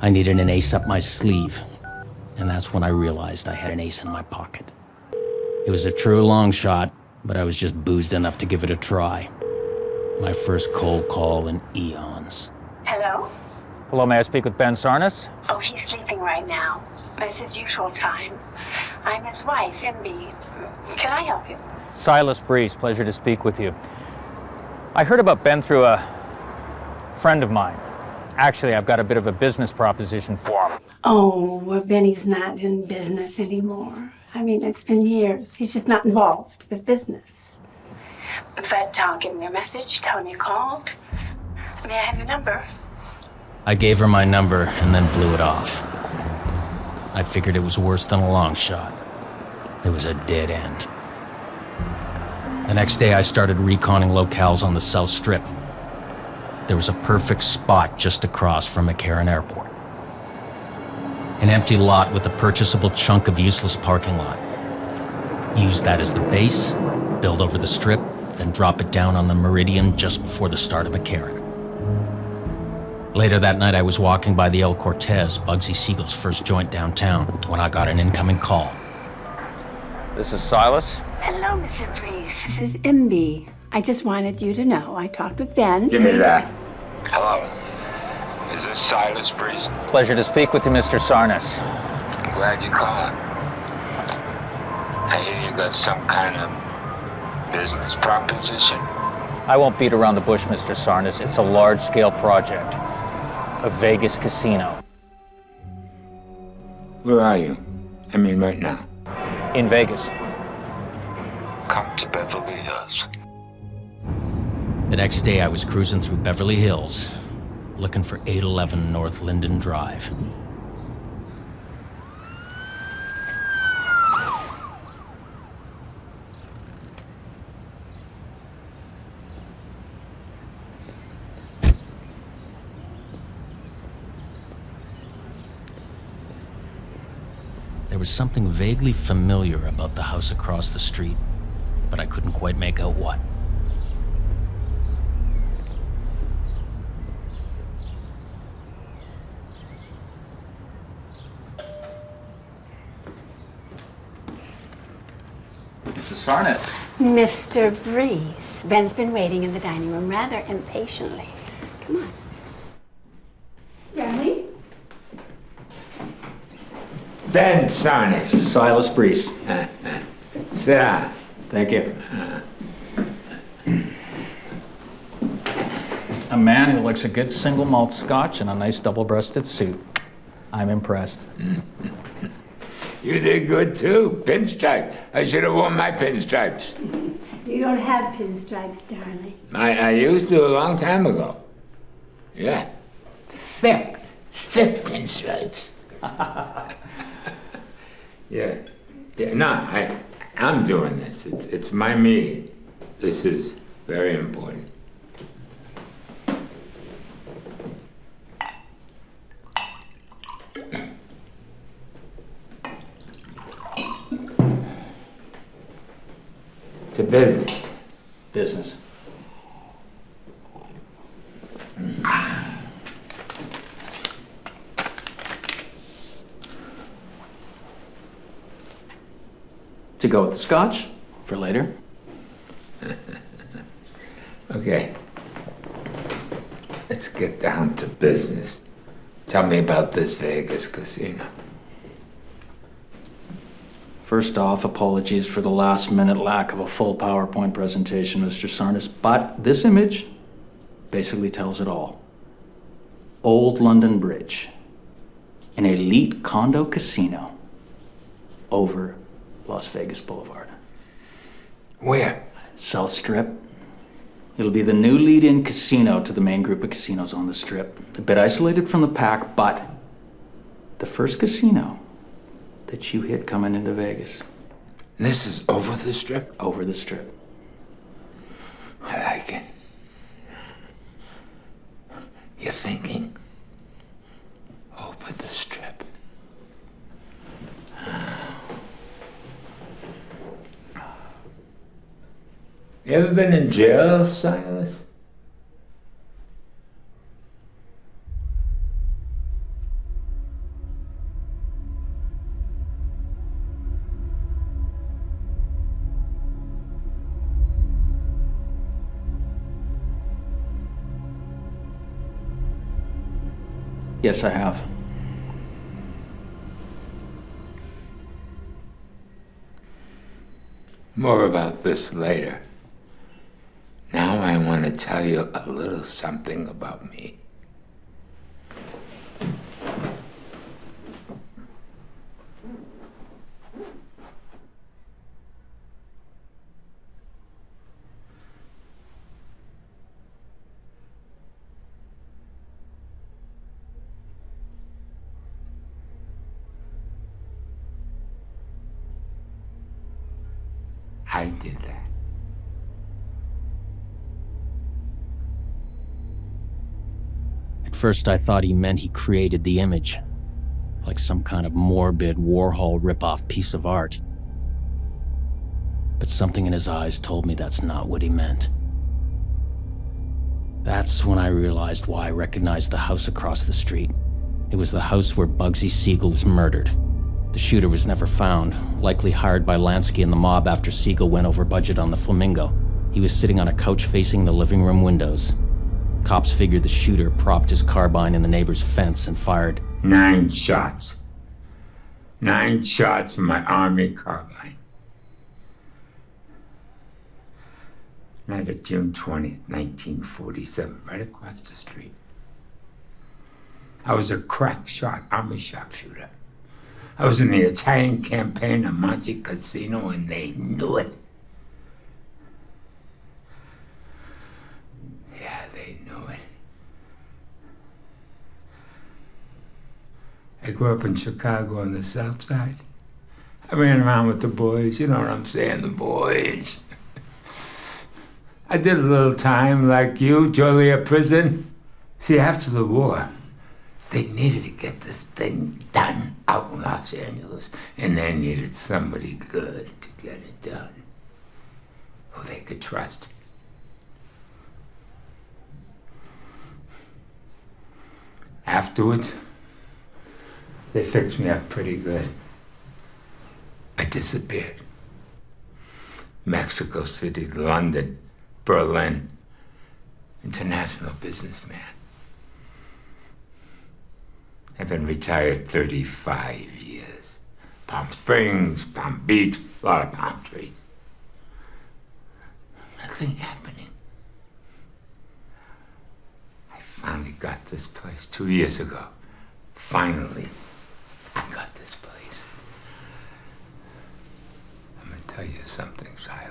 I needed an ace up my sleeve, and that's when I realized I had an ace in my pocket. It was a true long shot, but I was just boozed enough to give it a try. My first cold call in eons. Hello? Hello, may I speak with Ben Sarnis? Oh, he's sleeping right now. It's his usual time. I'm his wife, MB. Can I help you? Silas Breece, pleasure to speak with you. I heard about Ben through a friend of mine. Actually, I've got a bit of a business proposition for him. Oh, well, Benny's not in business anymore. I mean, it's been years. He's just not involved with business. But I'll give him your message, tell him you called. May I have your number? I gave her my number and then blew it off. I figured it was worse than a long shot. It was a dead end. The next day, I started reconning locales on the South Strip. There was a perfect spot just across from McCarran Airport. An empty lot with a purchasable chunk of useless parking lot. Use that as the base, build over the strip, then drop it down on the Meridian just before the start of McCarran. Later that night, I was walking by the El Cortez, Bugsy Siegel's first joint downtown, when I got an incoming call. This is Silas. Hello, Mr. Breece. This is MB. I just wanted you to know I talked with Ben. Give me that. Hello. Is this Silas Breece? Pleasure to speak with you, Mr. Sarnis. I'm glad you called. I hear you got some kind of business proposition. I won't beat around the bush, Mr. Sarnis. It's a large-scale project. A Vegas casino. Where are you? I mean, right now. In Vegas. Come to Beverly Hills. The next day, I was cruising through Beverly Hills, looking for 811 North Linden Drive. There was something vaguely familiar about the house across the street, but I couldn't quite make out what. Mrs. Sarnis. Mr. Breece. Ben's been waiting in the dining room rather impatiently. Come on. Benny? Ben Sarnis. Silas Breece. Sit down. Thank you. A man who likes a good single malt scotch and a nice double-breasted suit. I'm impressed. You did good too. Pinstriped. I should have worn my pinstripes. You don't have pinstripes, darling. I used to a long time ago. Yeah. Thick pinstripes. Yeah. No, I'm doing this. It's my meeting. This is very important. It's a business. Business. To go with the scotch for later. Okay. Let's get down to business. Tell me about this Vegas casino. First off, apologies for the last-minute lack of a full PowerPoint presentation, Mr. Sarnis, but this image basically tells it all. Old London Bridge, an elite condo casino over Las Vegas Boulevard. Where? South Strip. It'll be the new lead-in casino to the main group of casinos on the Strip. A bit isolated from the pack, but the first casino that you hit coming into Vegas. This is over the Strip? Over the Strip. I like it. You're thinking over the Strip. You ever been in jail, Silas? Yes, I have. More about this later. Now I want to tell you a little something about me. I did that. At first I thought he meant he created the image, like some kind of morbid Warhol rip-off piece of art. But something in his eyes told me that's not what he meant. That's when I realized why I recognized the house across the street. It was the house where Bugsy Siegel was murdered. The shooter was never found, likely hired by Lansky and the mob after Siegel went over budget on the Flamingo. He was sitting on a couch facing the living room windows. Cops figured the shooter propped his carbine in the neighbor's fence and fired 9 shots. 9 shots from my army carbine. Night of June 20th, 1947, right across the street. I was a crack shot army sharpshooter. I was in the Italian campaign of Monte Cassino, and they knew it. Yeah, they knew it. I grew up in Chicago on the South Side. I ran around with the boys, you know what I'm saying, the boys. I did a little time like you, Joliet prison. See, after the war, they needed to get this thing done out in Los Angeles, and they needed somebody good to get it done, who they could trust. Afterwards, they fixed me up pretty good. I disappeared. Mexico City, London, Berlin, international businessman. I've been retired 35 years. Palm Springs, Palm Beach, a lot of palm trees. Nothing happening. I finally got this place 2 years ago. Finally, I got this place. I'm gonna tell you something, Silas.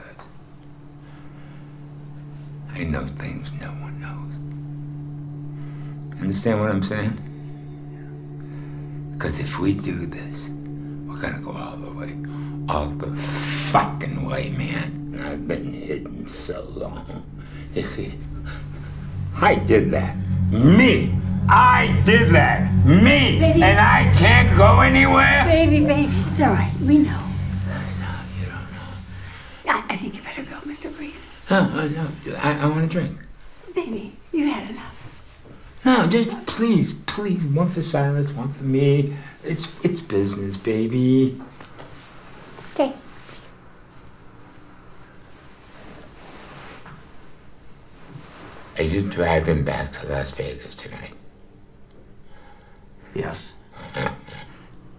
I know things no one knows. Understand what I'm saying? Because if we do this, we're gonna go all the way. All the fucking way, man. I've been hidden so long. You see, I did that. Me! I did that! Me! Baby. And I can't go anywhere? Baby, it's all right. We know. I think you better go, Mr. Breece. No, I want a drink. Baby, you've had enough. No, just please, one for Silas, one for me. It's business, baby. Okay. Are you driving back to Las Vegas tonight? Yes.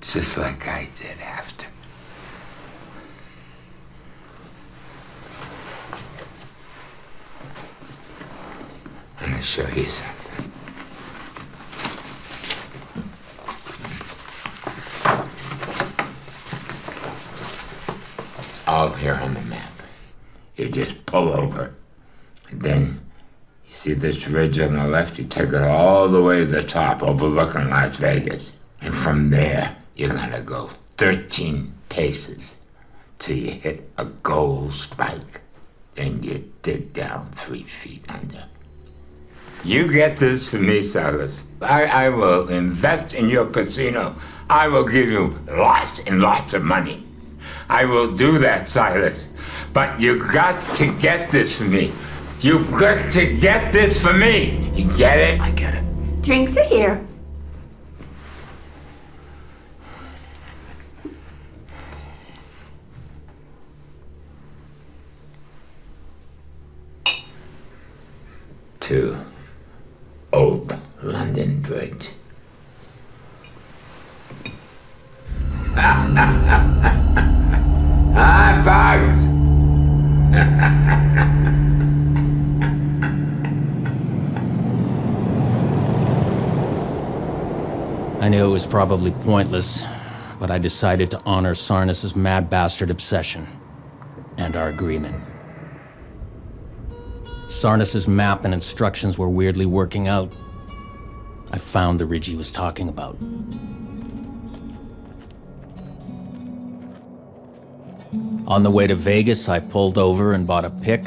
Just like I did after. I'm gonna show you something. It's all here on the map. You just pull over, and then you see this ridge on the left, you take it all the way to the top, overlooking Las Vegas. And from there, you're gonna go 13 paces till you hit a gold spike. Then you dig down 3 feet under. You get this for me, Silas. I will invest in your casino. I will give you lots and lots of money. I will do that, Silas. But you got to get this for me. You've got to get this for me. You get it? I get it. Drinks are here. To Old London Bridge. Hi, Bugs! I knew it was probably pointless, but I decided to honor Sarnis's mad bastard obsession and our agreement. Sarnis's map and instructions were weirdly working out. I found the ridge he was talking about. On the way to Vegas, I pulled over and bought a pick,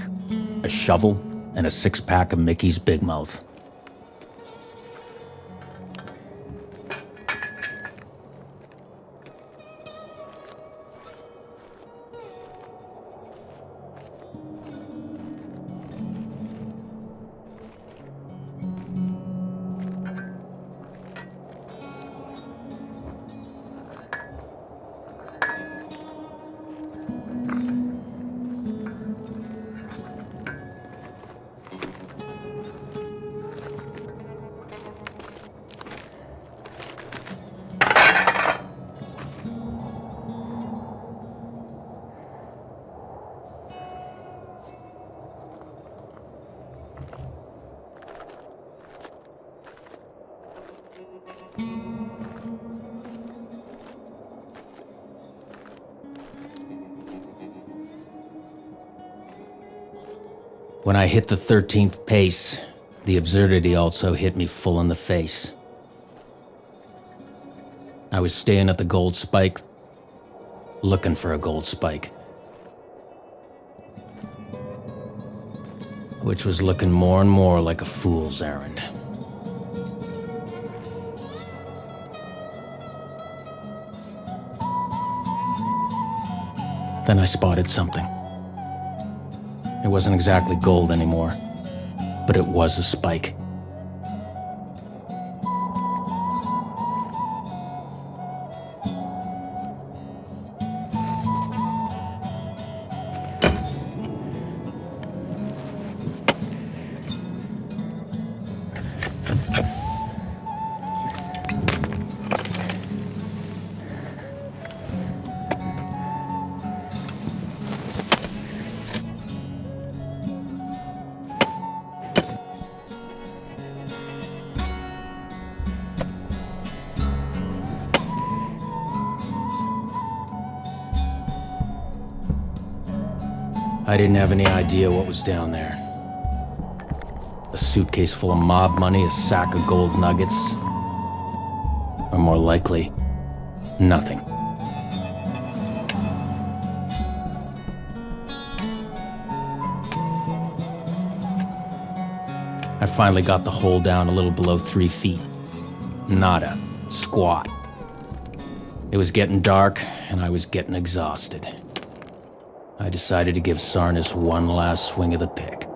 a shovel, and a 6-pack of Mickey's Big Mouth. When I hit the 13th pace, the absurdity also hit me full in the face. I was staying at the Gold Spike, looking for a gold spike, which was looking more and more like a fool's errand. Then I spotted something. It wasn't exactly gold anymore, but it was a spike. I didn't have any idea what was down there. A suitcase full of mob money, a sack of gold nuggets, or more likely, nothing. I finally got the hole down a little below 3 feet. Nada. Squat. It was getting dark, and I was getting exhausted. I decided to give Sarnis one last swing of the pick.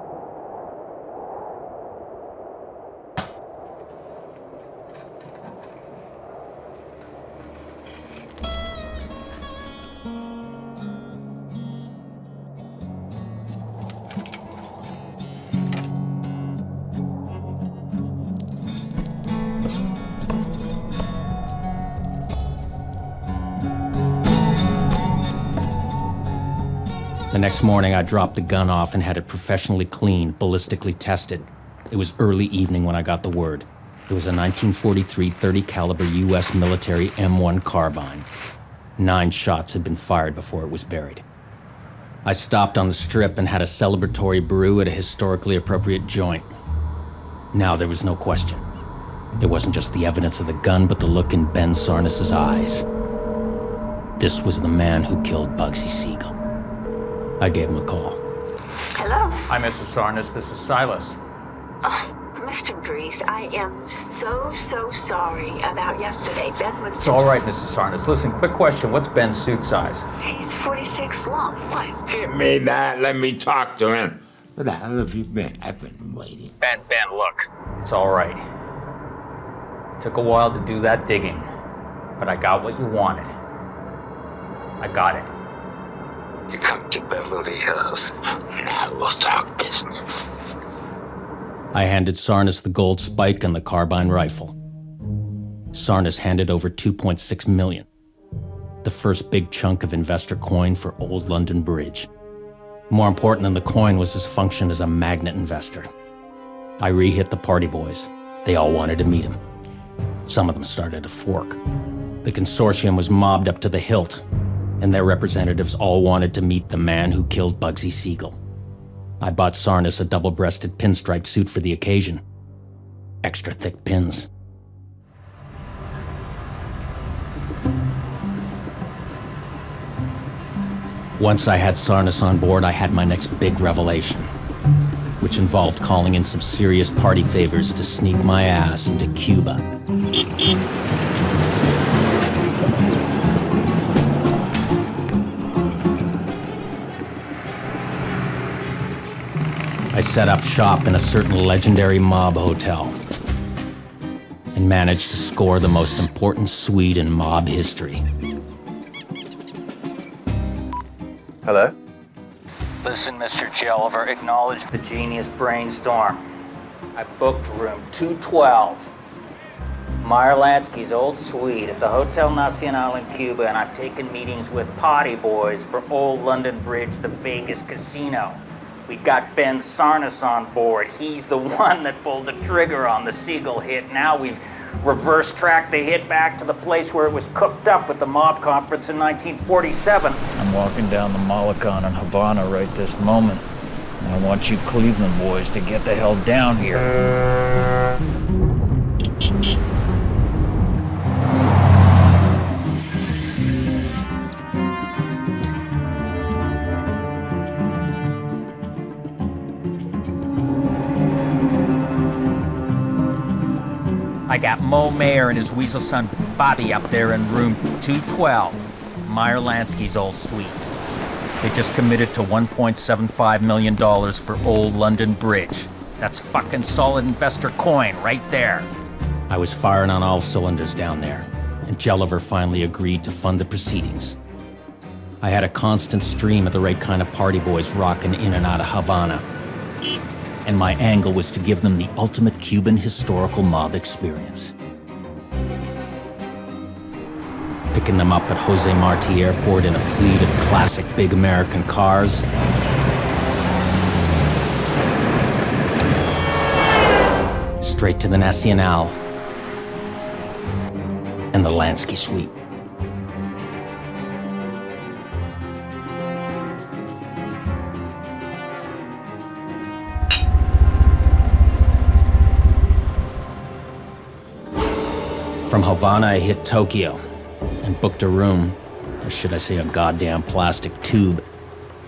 The next morning, I dropped the gun off and had it professionally cleaned, ballistically tested. It was early evening when I got the word. It was a 1943 .30 caliber U.S. military M1 carbine. 9 shots had been fired before it was buried. I stopped on the strip and had a celebratory brew at a historically appropriate joint. Now there was no question. It wasn't just the evidence of the gun, but the look in Ben Sarnis' eyes. This was the man who killed Bugsy Siegel. I gave him a call. Hello? Hi, Mrs. Sarnis. This is Silas. Oh, Mr. Breece, I am so sorry about yesterday. Ben was... It's all right, Mrs. Sarnis. Listen, quick question. What's Ben's suit size? He's 46 long. What? Give me that. Let me talk to him. Where the hell have you been? I've been waiting. Ben, look. It's all right. Took a while to do that digging, but I got what you wanted. I got it. You come to Beverly Hills. Now we'll talk business. I handed Sarnis the gold spike and the carbine rifle. Sarnis handed over $2.6 million. The first big chunk of investor coin for Old London Bridge. More important than the coin was his function as a magnet investor. I re-hit the party boys. They all wanted to meet him. Some of them started a fork. The consortium was mobbed up to the hilt, and their representatives all wanted to meet the man who killed Bugsy Siegel. I bought Sarnis a double-breasted pinstripe suit for the occasion. Extra thick pins. Once I had Sarnis on board, I had my next big revelation, which involved calling in some serious party favors to sneak my ass into Cuba. I set up shop in a certain legendary mob hotel and managed to score the most important suite in mob history. Hello? Listen, Mr. Jelliver, acknowledge the genius brainstorm. I booked room 212. Meyer Lansky's old suite at the Hotel Nacional in Cuba, and I've taken meetings with potty boys for Old London Bridge, the Vegas casino. We got Ben Sarnis on board. He's the one that pulled the trigger on the Siegel hit. Now we've reverse-tracked the hit back to the place where it was cooked up at the mob conference in 1947. I'm walking down the Malecon in Havana right this moment. And I want you Cleveland boys to get the hell down here. I got Mo Mayer and his weasel son Bobby up there in room 212, Meyer Lansky's old suite. They just committed to $1.75 million for Old London Bridge. That's fucking solid investor coin right there. I was firing on all cylinders down there, and Jelliver finally agreed to fund the proceedings. I had a constant stream of the right kind of party boys rocking in and out of Havana. And my angle was to give them the ultimate Cuban historical mob experience. Picking them up at Jose Marti Airport in a fleet of classic big American cars. Straight to the Nacional and the Lansky suite. From Havana, I hit Tokyo and booked a room, or should I say a goddamn plastic tube,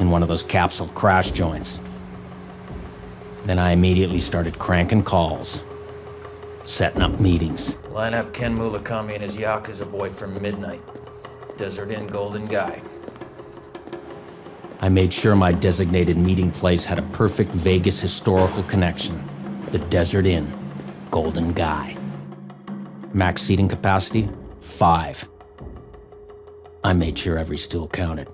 in one of those capsule crash joints. Then I immediately started cranking calls, setting up meetings. Line up Ken Murakami and his Yakuza boy for midnight. Desert Inn Golden Guy. I made sure my designated meeting place had a perfect Vegas historical connection. The Desert Inn, Golden Guy. Max seating capacity, 5. I made sure every stool counted.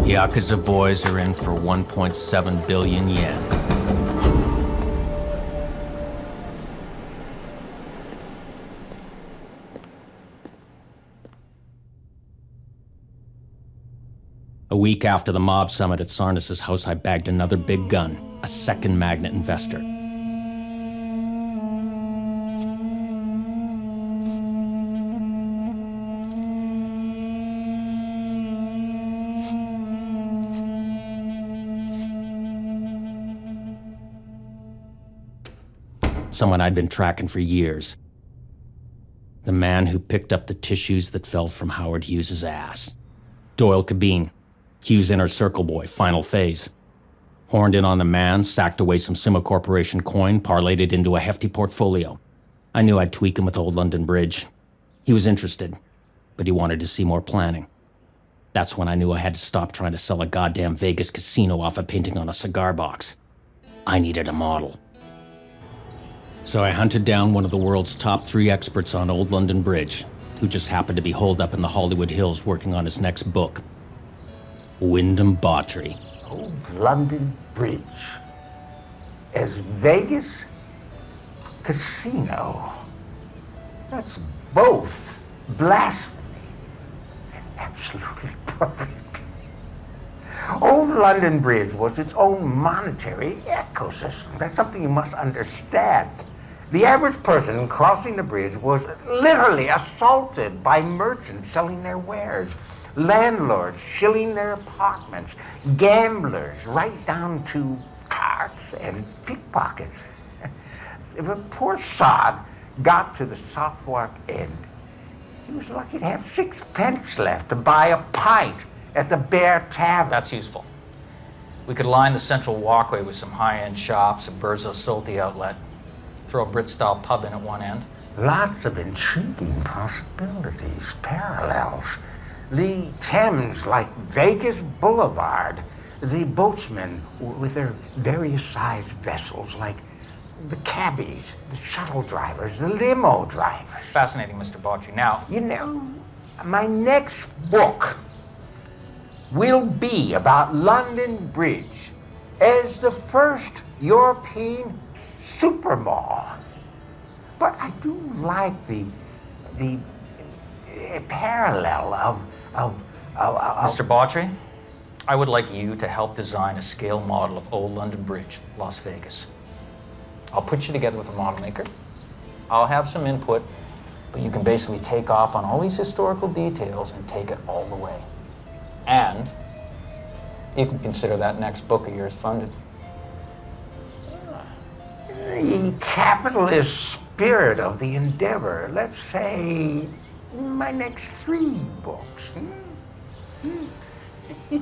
The Yakuza boys are in for 1.7 billion yen. A week after the mob summit at Sarnis' house, I bagged another big gun, a second magnet investor. Someone I'd been tracking for years. The man who picked up the tissues that fell from Howard Hughes' ass. Doyle Cabine, Hughes' inner circle boy, final phase. Horned in on the man, sacked away some Sima Corporation coin, parlayed it into a hefty portfolio. I knew I'd tweak him with Old London Bridge. He was interested, but he wanted to see more planning. That's when I knew I had to stop trying to sell a goddamn Vegas casino off a painting on a cigar box. I needed a model. So I hunted down one of the world's top 3 experts on Old London Bridge, who just happened to be holed up in the Hollywood Hills working on his next book. Wyndham Bawtry. Old London Bridge. As Vegas casino. That's both blasphemy and absolutely perfect. Old London Bridge was its own monetary ecosystem. That's something you must understand. The average person crossing the bridge was literally assaulted by merchants selling their wares, landlords shilling their apartments, gamblers, right down to tarts and pickpockets. If a poor sod got to the Southwark end, he was lucky to have 6 pence left to buy a pint at the Bear Tavern. That's useful. We could line the central walkway with some high-end shops, a Burzo Solti outlet, throw a Brit-style pub in at one end. Lots of intriguing possibilities, parallels. The Thames like Vegas Boulevard. The boatsmen with their various sized vessels like the cabbies, the shuttle drivers, the limo drivers. Fascinating, Mr. Bawtry. Now, you know, my next book will be about London Bridge as the first European supermall. But I do like the parallel of Mr. Bawtry, I would like you to help design a scale model of Old London Bridge, Las Vegas. I'll put you together with a model maker. I'll have some input, but you can basically take off on all these historical details and take it all the way. And you can consider that next book of yours funded. The capitalist spirit of the endeavor, let's say my next 3 books. The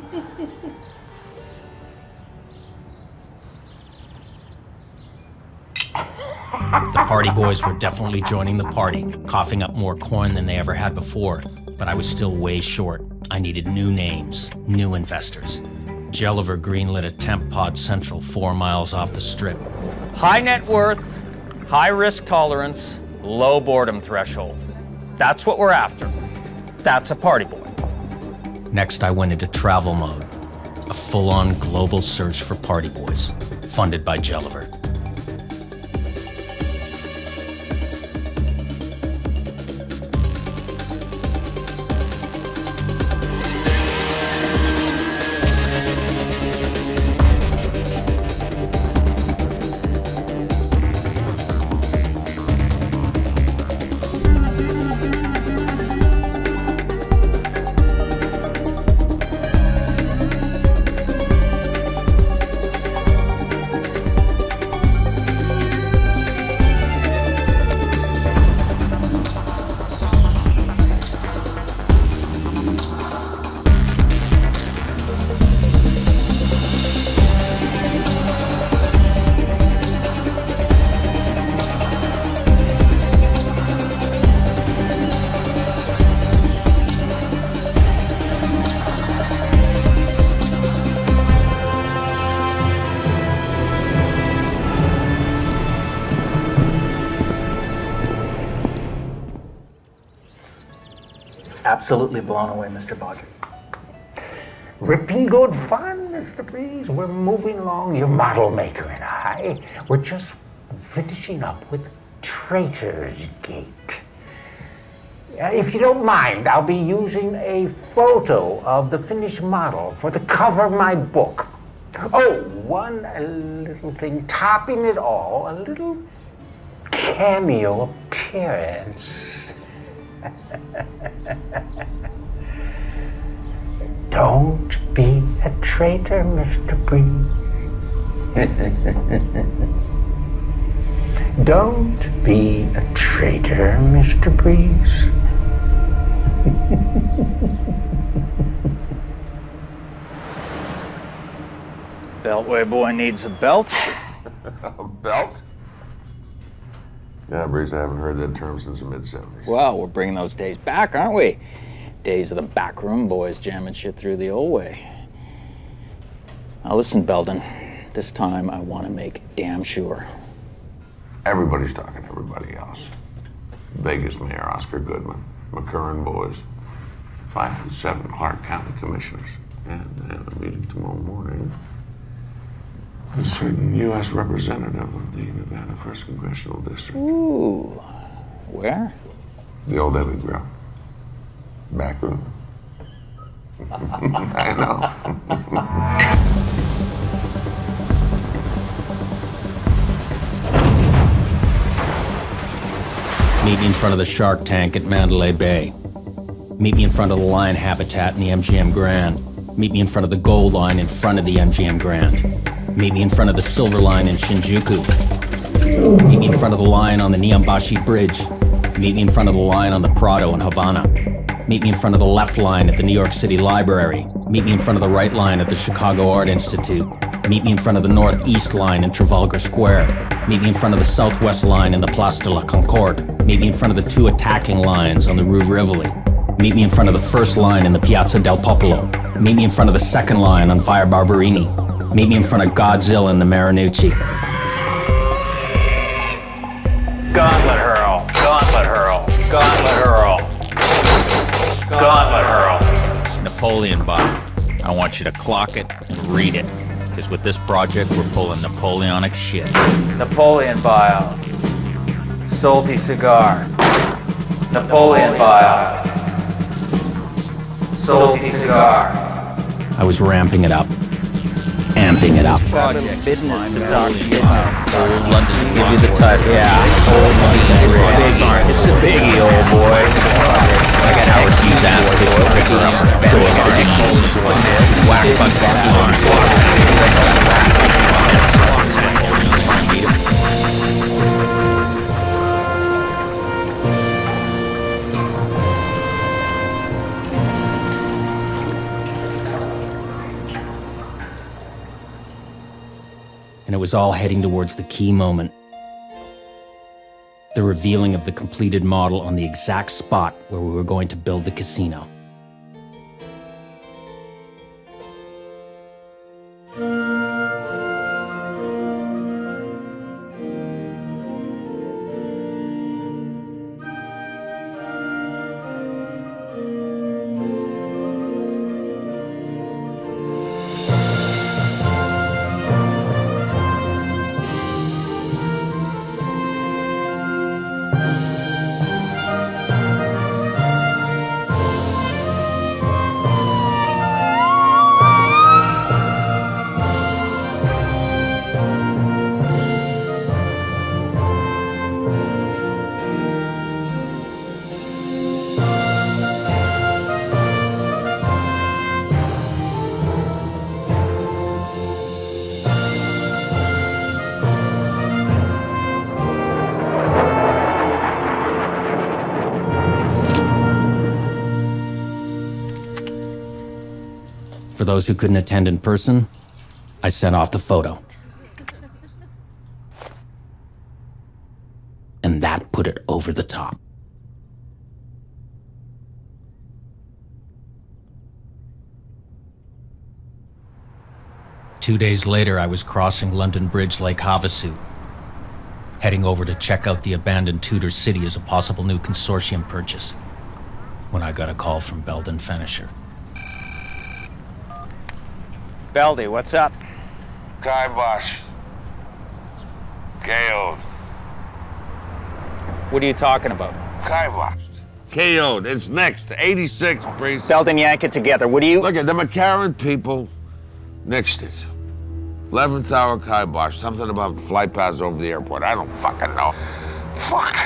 party boys were definitely joining the party, coughing up more coin than they ever had before, but I was still way short. I needed new names, new investors. Jelliver greenlit a temp pod central 4 miles off the strip. High net worth, high risk tolerance, low boredom threshold. That's what we're after. That's a party boy. Next, I went into travel mode, a full-on global search for party boys, funded by Jelliver. absolutely blown away, Mr. Bodger. Ripping good fun, Mr. Breeze. We're moving along. Your model maker and I, we're just finishing up with Traitor's Gate. If you don't mind, I'll be using a photo of the finished model for the cover of my book. Oh, one little thing, topping it all, a little cameo appearance. Don't be a traitor, Mr. Breeze. Don't be a traitor, Mr. Breeze. Beltway boy needs a belt. A belt? Yeah, Breeze, I haven't heard that term since the mid-70s. Well, we're bringing those days back, aren't we? Days of the backroom boys jamming shit through the old way. Now listen, Belden, this time I want to make damn sure. Everybody's talking to everybody else. Vegas Mayor Oscar Goodman, McCurran boys, 5 and 7 Clark County commissioners, and a meeting tomorrow morning. A certain U.S. representative of the Havana 1st Congressional District. Ooh, where? The old Ellie Grill. Back room. I know. Meet me in front of the shark tank at Mandalay Bay. Meet me in front of the lion habitat in the MGM Grand. Meet me in front of the gold line in front of the MGM Grand. Meet me in front of the silver line in Shinjuku. Meet me in front of the line on the Niambashi Bridge. Meet me in front of the line on the Prado in Havana. Meet me in front of the left line at the New York City Library. Meet me in front of the right line at the Chicago Art Institute. Meet me in front of the northeast line in Trafalgar Square. Meet me in front of the southwest line in the Place de la Concorde. Meet me in front of the 2 attacking lines on the Rue Rivoli. Meet me in front of the first line in the Piazza del Popolo. Meet me in front of the second line on Via Barberini. Meet me in front of Godzilla in the Marinucci. Gauntlet hurl. Gauntlet hurl. Gauntlet hurl. Gauntlet hurl. Napoleon Bob. I want you to clock it and read it. Because with this project, we're pulling Napoleonic shit. Napoleon bio. Salty cigar. Napoleon bio. Salty cigar. I was ramping it up. Amping it up. Project business to talk to you. Old London. Give you the type, yeah. Old London. It's a biggie, old boy. Like Howard Hughes ass tissue picker up. Whack and it was all heading towards the key moment. The revealing of the completed model on the exact spot where we were going to build the casino. For those who couldn't attend in person, I sent off the photo. And that put it over the top. Two days later, I was crossing London Bridge Lake Havasu, heading over to check out the abandoned Tudor city as a possible new consortium purchase. when I got a call from Belden Fenisher. Beldy, what's up? Kibosh. KO'd. What are you talking about? Kibosh. KO'd. It's next. 86, Breece. Belden, yank it together. What do you... Look at the McCarran people nixed it. 11th hour kibosh. Something about flight paths over the airport. I don't fucking know. Fuck.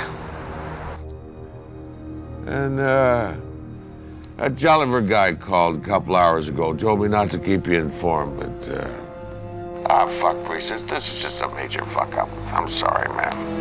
And, that Jolliver guy called a couple hours ago, told me not to keep you informed, but, fuck, Breece. This is just a major fuck-up. I'm sorry, man.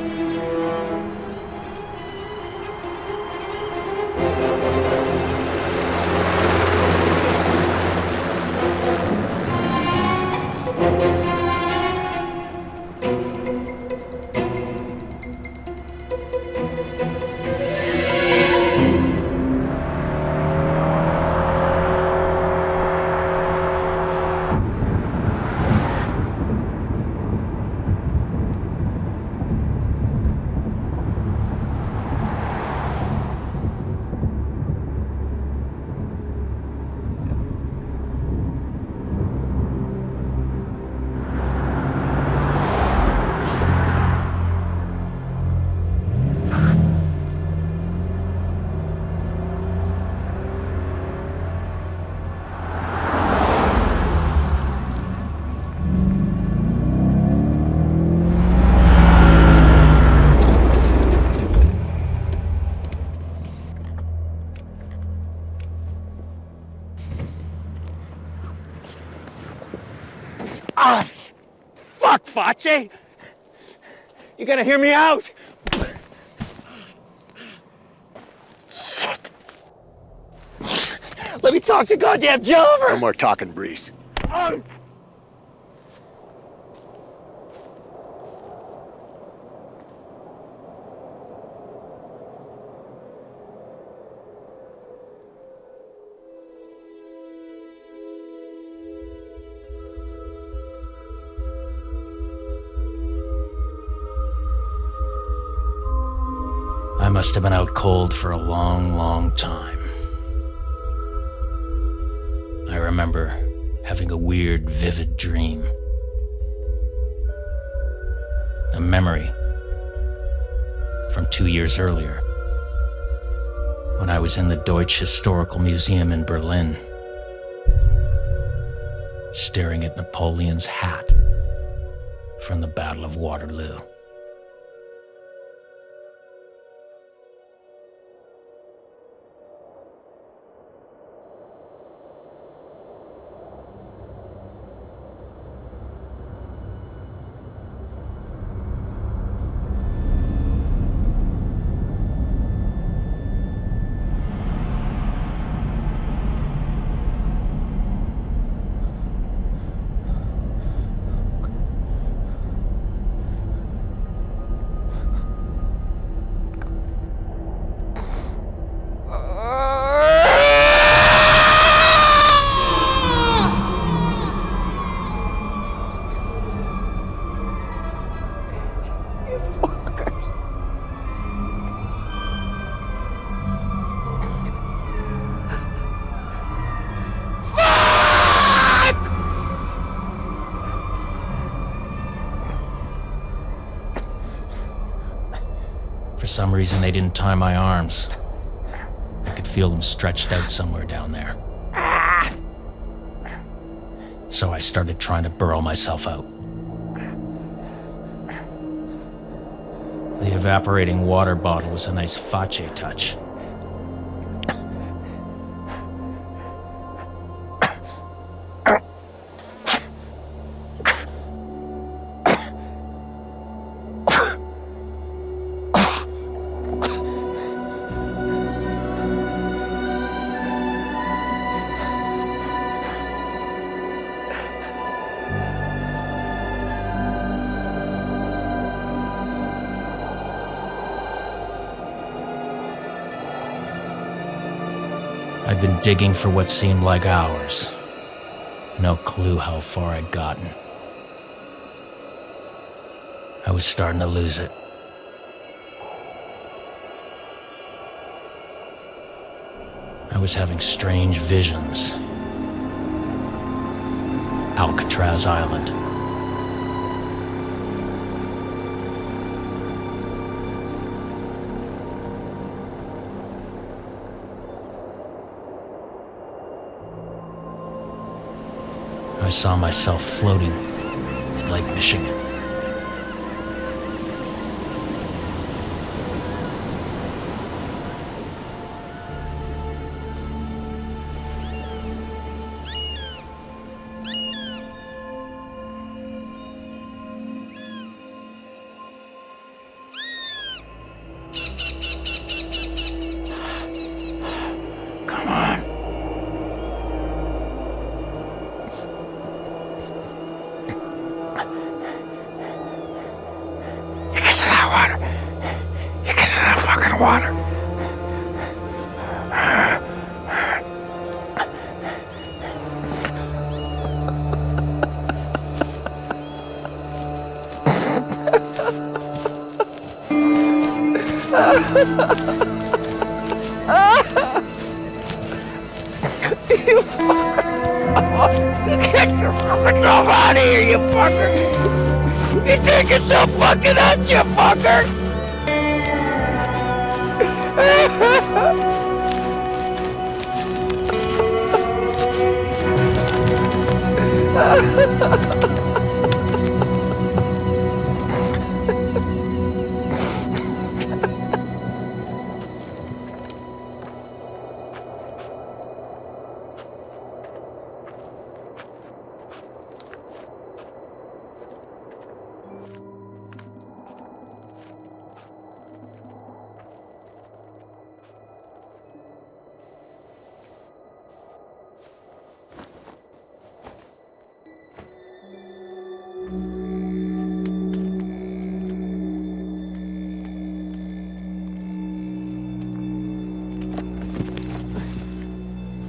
Ah, fuck, Facce! You gotta hear me out! Shit. Let me talk to goddamn Jolliver! No more talking, Breece. Oh. I must have been out cold for a long, long time. I remember having a weird, vivid dream. A memory from 2 years earlier, when I was in the Deutsche Historical Museum in Berlin, staring at Napoleon's hat from the Battle of Waterloo. For some reason, they didn't tie my arms. I could feel them stretched out somewhere down there. So I started trying to burrow myself out. The evaporating water bottle was a nice Facce touch. I'd been digging for what seemed like hours. No clue how far I'd gotten. I was starting to lose it. was having strange visions. Alcatraz Island. I saw myself floating in Lake Michigan. You fucker! You get your fucking self out of here, you fucker! You take yourself fucking out, you fucker!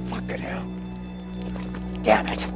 Fucking hell. Damn it.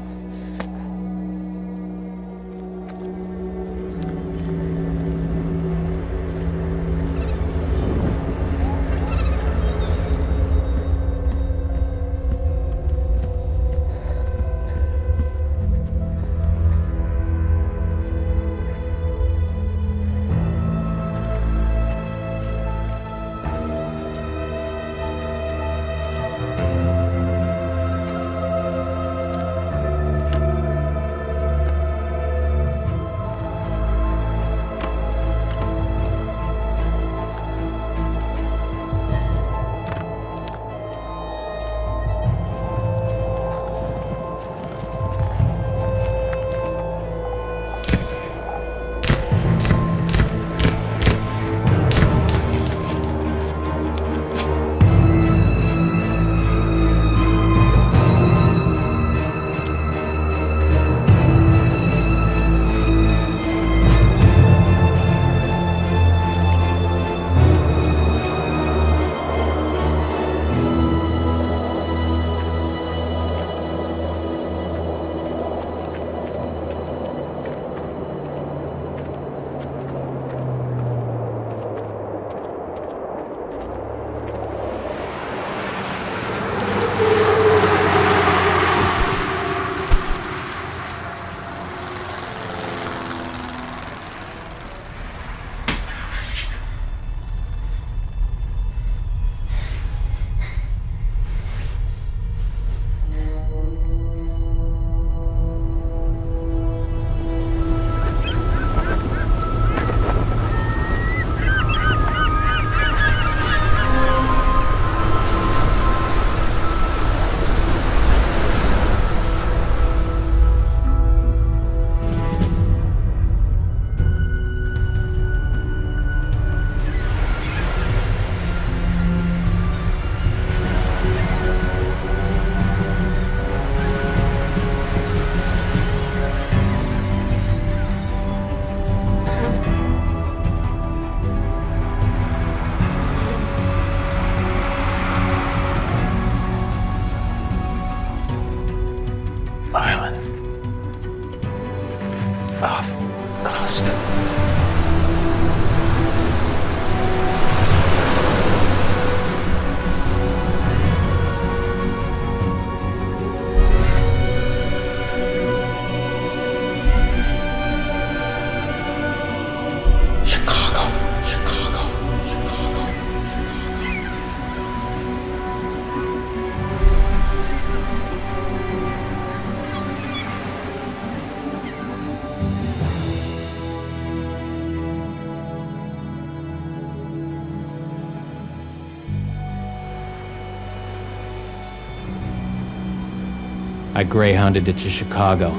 I greyhounded it to Chicago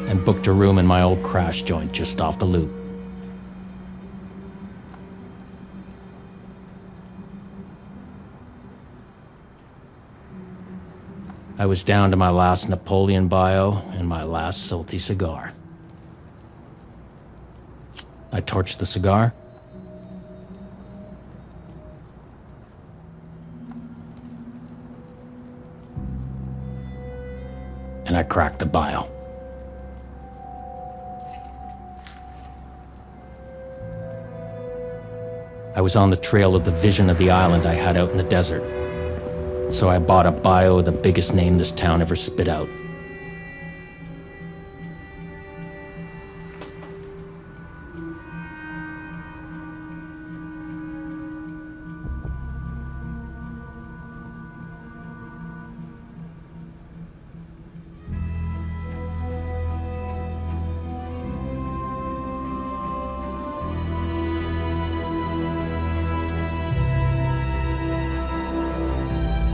and booked a room in my old crash joint just off the loop. I was down to my last Napoleon bio and my last salty cigar. I torched the cigar. And I cracked the bio. I was on the trail of the vision of the island I had out in the desert. So I bought a bio of the biggest name this town ever spit out.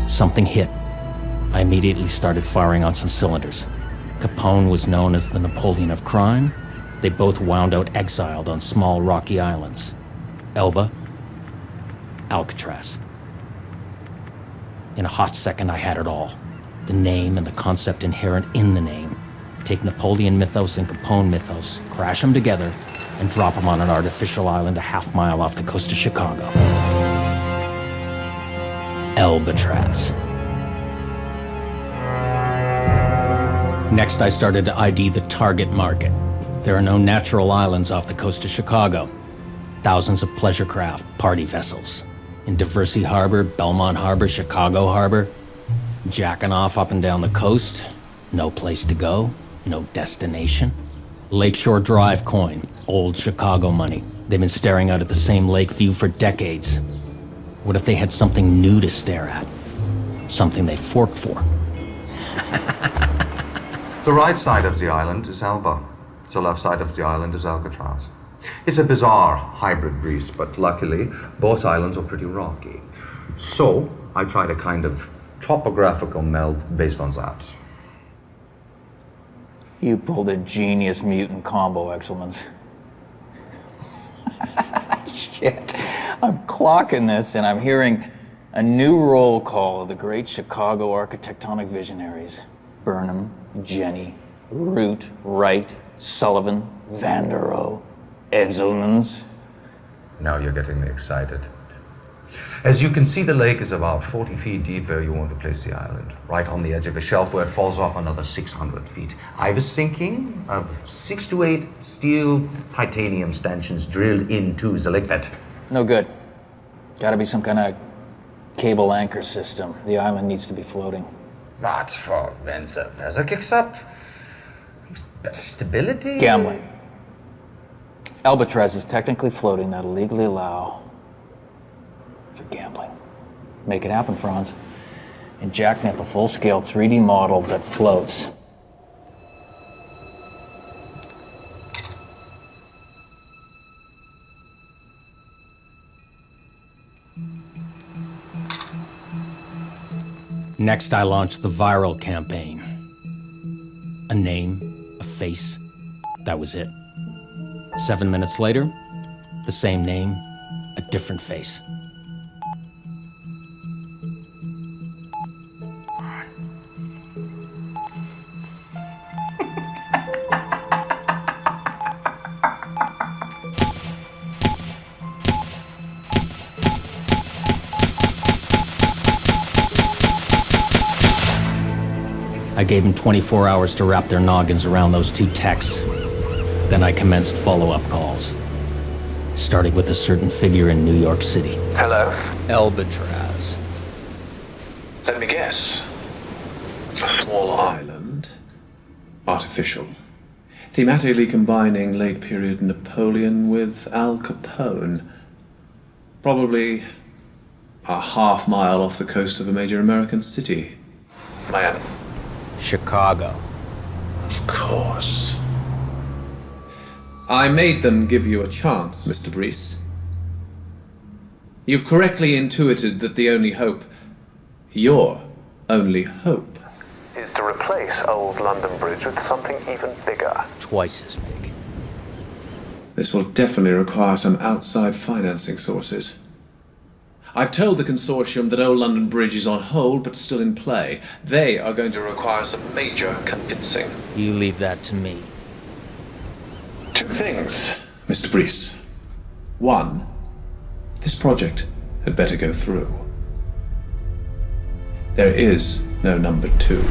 Something hit. I immediately started firing on some cylinders. Capone was known as the Napoleon of crime. They both wound out exiled on small rocky islands. Elba, Alcatraz. In a hot second, I had it all. The name and the concept inherent in the name. Take Napoleon mythos and Capone mythos, crash them together, and drop them on an artificial island a half-mile off the coast of Chicago. Elbatraz. Next, I started to ID the target market. There are no natural islands off the coast of Chicago. Thousands of pleasure craft, party vessels. In Diversey Harbor, Belmont Harbor, Chicago Harbor. Jacking off up and down the coast. No place to go, no destination. Lakeshore Drive coin, old Chicago money. They've been staring out at the same lake view for decades. What if they had something new to stare at? Something they forked for? The right side of the island is Elba. The left side of the island is Alcatraz. It's a bizarre hybrid breeze, but luckily, both islands are pretty rocky. So, I tried a kind of topographical meld based on that. You pulled a genius mutant combo, Excelmans. Shit. I'm clocking this and I'm hearing a new roll call of the great Chicago architectonic visionaries. Burnham, Jenny, Root, Wright, Sullivan, Vanderoe, Excelmans. Now you're getting me excited. As you can see, the lake is about 40 feet deep where you want to place the island. Right on the edge of a shelf where it falls off another 600 feet. I was thinking of 6 to 8 steel titanium stanchions drilled into the lake bed. No good. Gotta be some kind of cable anchor system. The island needs to be floating. But for when the weather kicks up, better stability. Gambling. Elbatraz is technically floating. That'll legally allow for gambling. Make it happen, Franz. And jackknip a full-scale 3D model that floats. Next, I launched the viral campaign. A name, a face, that was it. 7 minutes later, the same name, a different face. I gave them 24 hours to wrap their noggins around those two texts. Then I commenced follow-up calls, starting with a certain figure in New York City. Hello? Elbatraz. Let me guess. A small island. Artificial. Thematically combining late period Napoleon with Al Capone. Probably a half mile off the coast of a major American city. Miami. Chicago. Of course. I made them give you a chance, Mr. Breece. You've correctly intuited that the only hope, your only hope, is to replace old London Bridge with something even bigger. Twice as big. This will definitely require some outside financing sources. I've told the consortium that Old London Bridge is on hold but still in play. They are going to require some major convincing. You leave that to me. Two things, Mr. Breece. One, this project had better go through. There is no number two.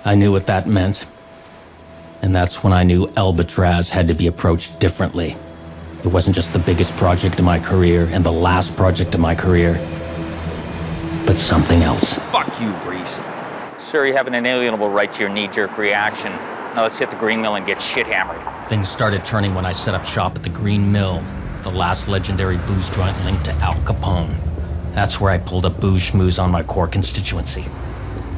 I knew what that meant. And that's when I knew Elbatraz had to be approached differently. It wasn't just the biggest project in my career and the last project in my career, but something else. Fuck you, Breece. Sir, you have an inalienable right to your knee-jerk reaction. Now let's hit the green mill and get shit-hammered. Things started turning when I set up shop at the Green Mill, the last legendary booze joint linked to Al Capone. That's where I pulled up booze schmooze on my core constituency.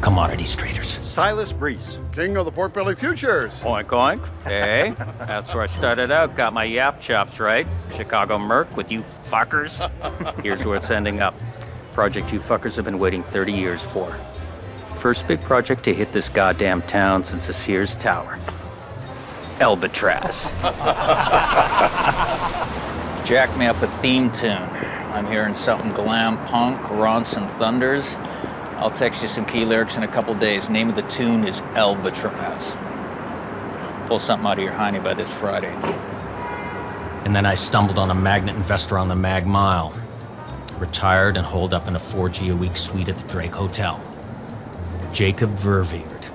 Commodities traders. Silas Breece, king of the pork belly futures. Oink, oink. Hey, that's where I started out. Got my yap chops right. Chicago Merc with you fuckers. Here's where it's ending up. Project you fuckers have been waiting 30 years for. First big project to hit this goddamn town since the Sears Tower. Elbatraz. Jack me up a theme tune. I'm hearing something glam punk, Ronson Thunders. I'll text you some key lyrics in a couple days. Name of the tune is Elbatraz. Pull something out of your hiney by this Friday. And then I stumbled on a magnet investor on the Mag Mile. Retired and holed up in a 4G a week suite at the Drake Hotel. Jacob Verveerd.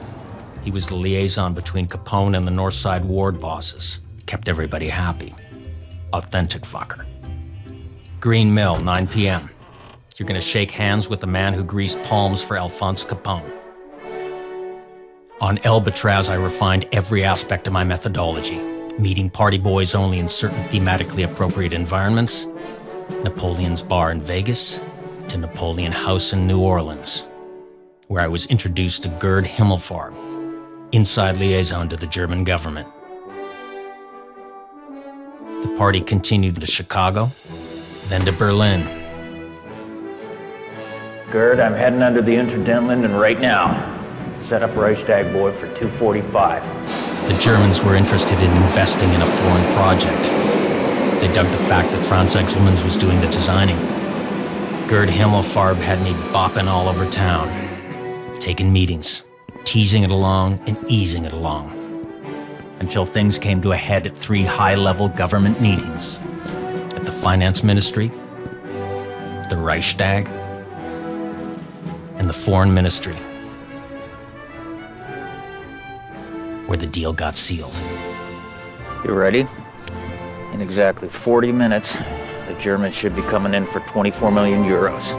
He was the liaison between Capone and the North Side ward bosses. Kept everybody happy. Authentic fucker. Green Mill, 9 p.m. You're gonna shake hands with the man who greased palms for Alphonse Capone. On Elbatraz, I refined every aspect of my methodology, meeting party boys only in certain thematically appropriate environments, Napoleon's bar in Vegas to Napoleon House in New Orleans, where I was introduced to Gerd Himmelfarb, inside liaison to the German government. The party continued to Chicago, then to Berlin. Gerd, I'm heading under the Unterdenlinden right now. Set up Reichstag boy for 245. The Germans were interested in investing in a foreign project. They dug the fact that Franz Exelmans was doing the designing. Gerd Himmelfarb had me bopping all over town, taking meetings, teasing it along and easing it along, until things came to a head at 3 high-level government meetings. At the Finance Ministry, the Reichstag, and the Foreign Ministry, where the deal got sealed. You ready? In exactly 40 minutes, the Germans should be coming in for 24 million euros.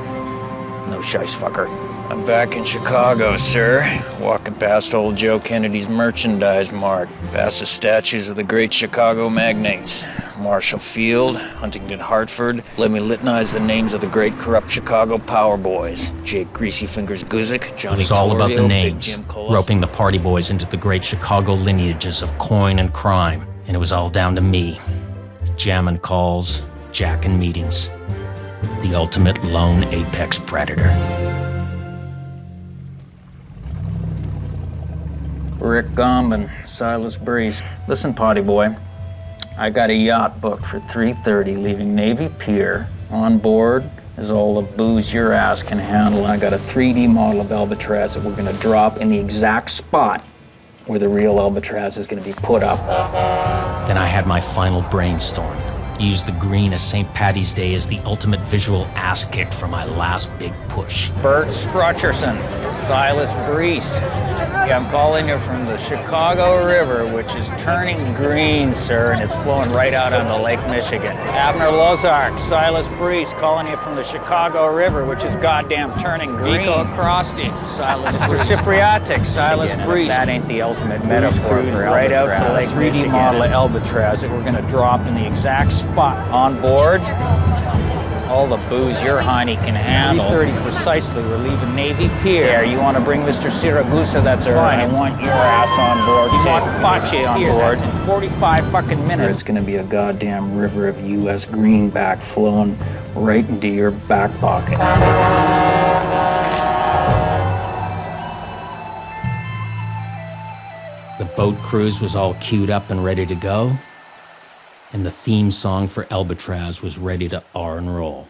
No shice fucker. I'm back in Chicago, sir. Walking past old Joe Kennedy's merchandise mart, past the statues of the great Chicago magnates. Marshall Field, Huntington Hartford. Let me litanize the names of the great corrupt Chicago power boys. Jake Greasy Fingers Guzik, Johnny It was all about the Tolorio, Big names, Jim Colas. roping the party boys into the great Chicago lineages of coin and crime. And it was all down to me. Jamming calls, jacking meetings. The ultimate lone apex predator. Rick Gombin, Silas Breece. Listen, potty boy, I got a yacht booked for 3:30 leaving Navy Pier. On board is all the booze your ass can handle. I got a 3D model of Elbatraz that we're gonna drop in the exact spot where the real Elbatraz is gonna be put up. Then I had my final brainstorm. Used the green of St. Paddy's Day as the ultimate visual ass kick for my last big push. Bert Strutcherson, Silas Breece. Yeah, I'm calling you from the Chicago River, which is turning green, sir, and it's flowing right out onto Lake Michigan. Abner Lozark, Silas Breece, calling you from the Chicago River, which is goddamn turning green. Vico Acrosti, Silas Mr. Breece. Cypriatic, Silas Breece. That ain't the ultimate metaphor for right out to Lake 3D model of Elbatraz that we're gonna drop in the exact spot. On board, all the booze your hiney can handle. 3:30 precisely, we're leaving Navy Pier. There, you want to bring Mr. Siragusa, that's fine. I want your ass on board. You want Pache on board. In 45 fucking minutes. It's gonna be a goddamn river of U.S. greenback flowing right into your back pocket. The boat cruise was all queued up and ready to go, and the theme song for Elbatraz was ready to R and roll.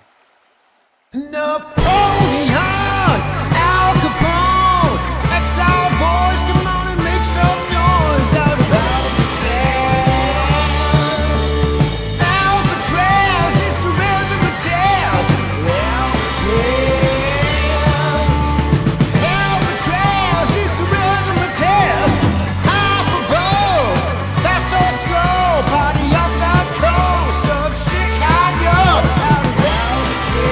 Napoleon, Al Capone, exile boys, come on and make some noise out of Albatross. Albatross, it's the razzmatazz. Albatross, it's the razzmatazz. Hop above, fast or slow, party off the coast of Chicago. Out of Albatross.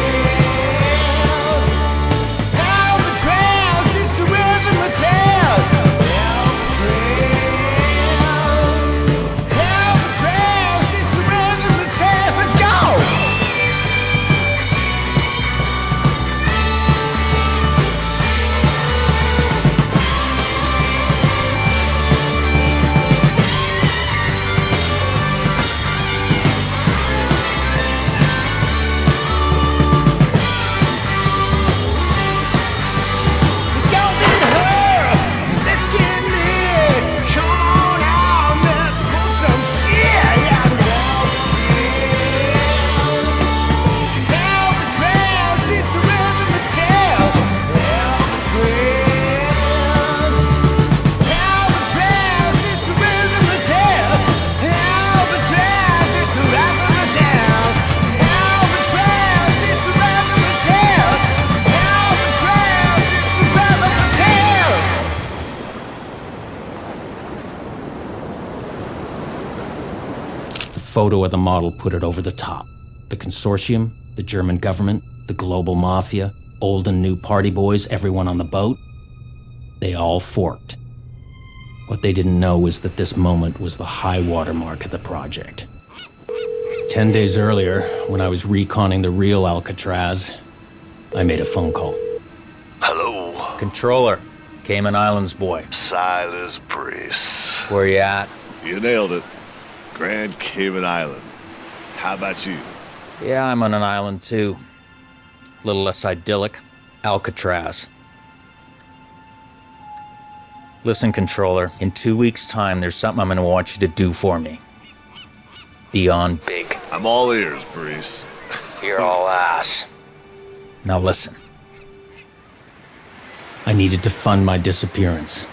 Photo of the model put it over the top. The consortium, the German government, the global mafia, old and new party boys, everyone on the boat, they all forked. What they didn't know was that this moment was the high water mark of the project. 10 days earlier, when I was reconning the real Alcatraz, I made a phone call. Hello? Controller, Cayman Islands boy. Silas Breece. Where you at? You nailed it. Grand Cayman Island. How about you? Yeah, I'm on an island too. A little less idyllic. Alcatraz. Listen, controller, in 2 weeks' time, there's something I'm gonna want you to do for me. Be on big. I'm all ears, Breece. You're all ass. Now listen. I needed to fund my disappearance.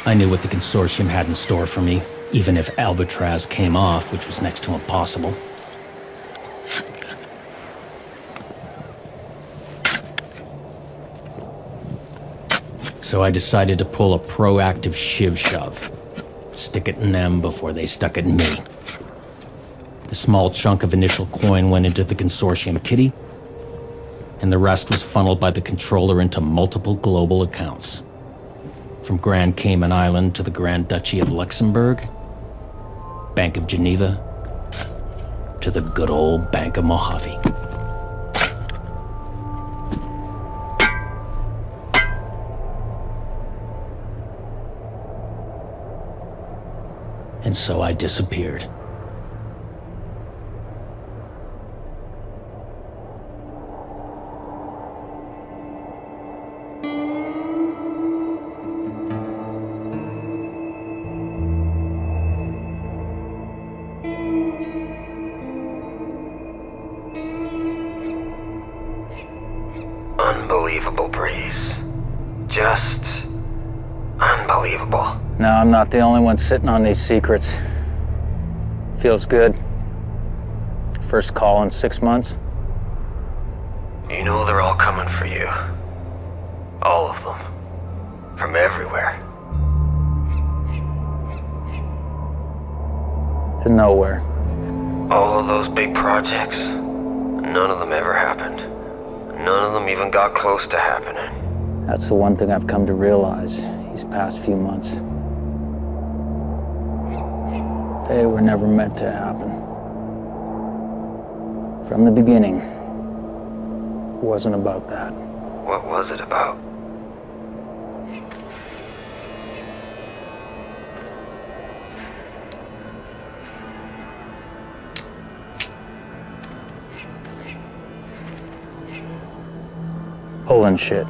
I knew what the consortium had in store for me, even if Albatraz came off, which was next to impossible. So I decided to pull a proactive shiv-shove. Stick it in them before they stuck it in me. The small chunk of initial coin went into the consortium kitty, and the rest was funneled by the controller into multiple global accounts. From Grand Cayman Island to the Grand Duchy of Luxembourg, Bank of Geneva, to the good old Bank of Mojave. And so I disappeared. Unbelievable, Breece. Just unbelievable. No, I'm not the only one sitting on these secrets. Feels good. First call in 6 months. You know they're all coming for you. All of them. From everywhere. To nowhere. All of those big projects, none of them ever happened. None of them even got close to happening. That's the one thing I've come to realize these past few months. They were never meant to happen. From the beginning, it wasn't about that. What was it about? pulling shit.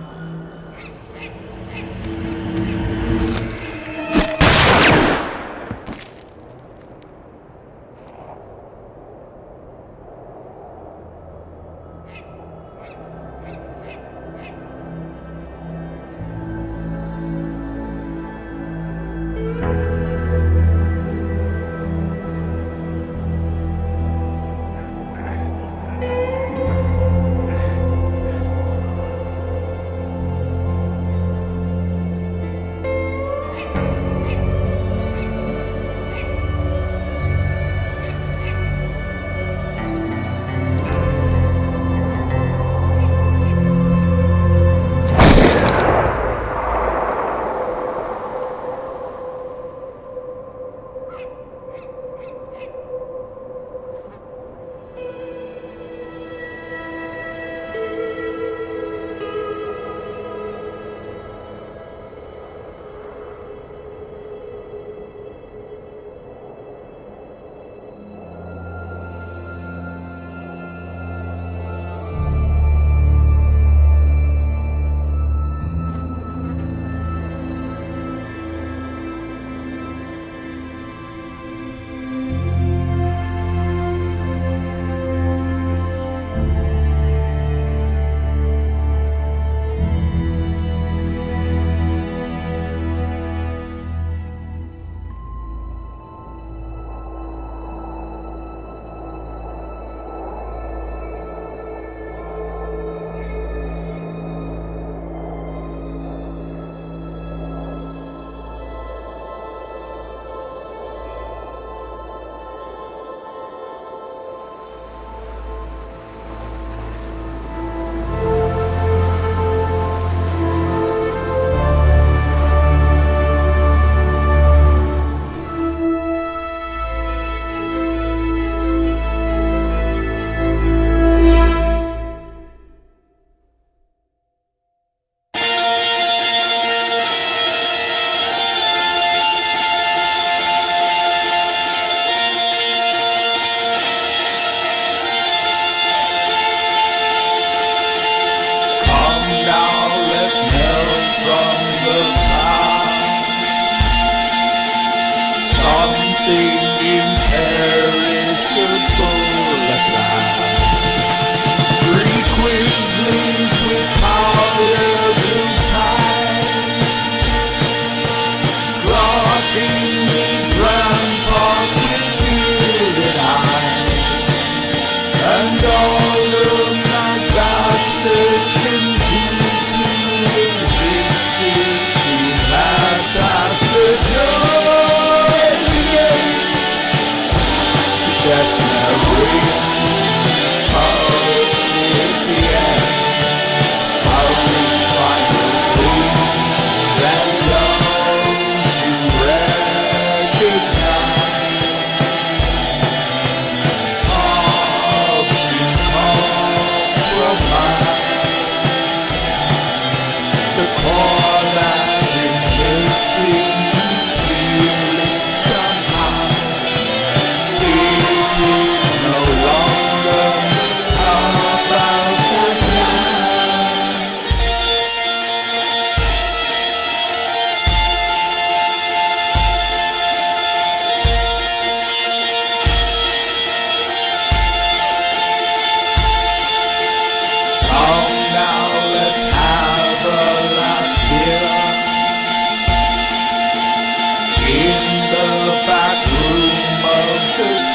In the back room of the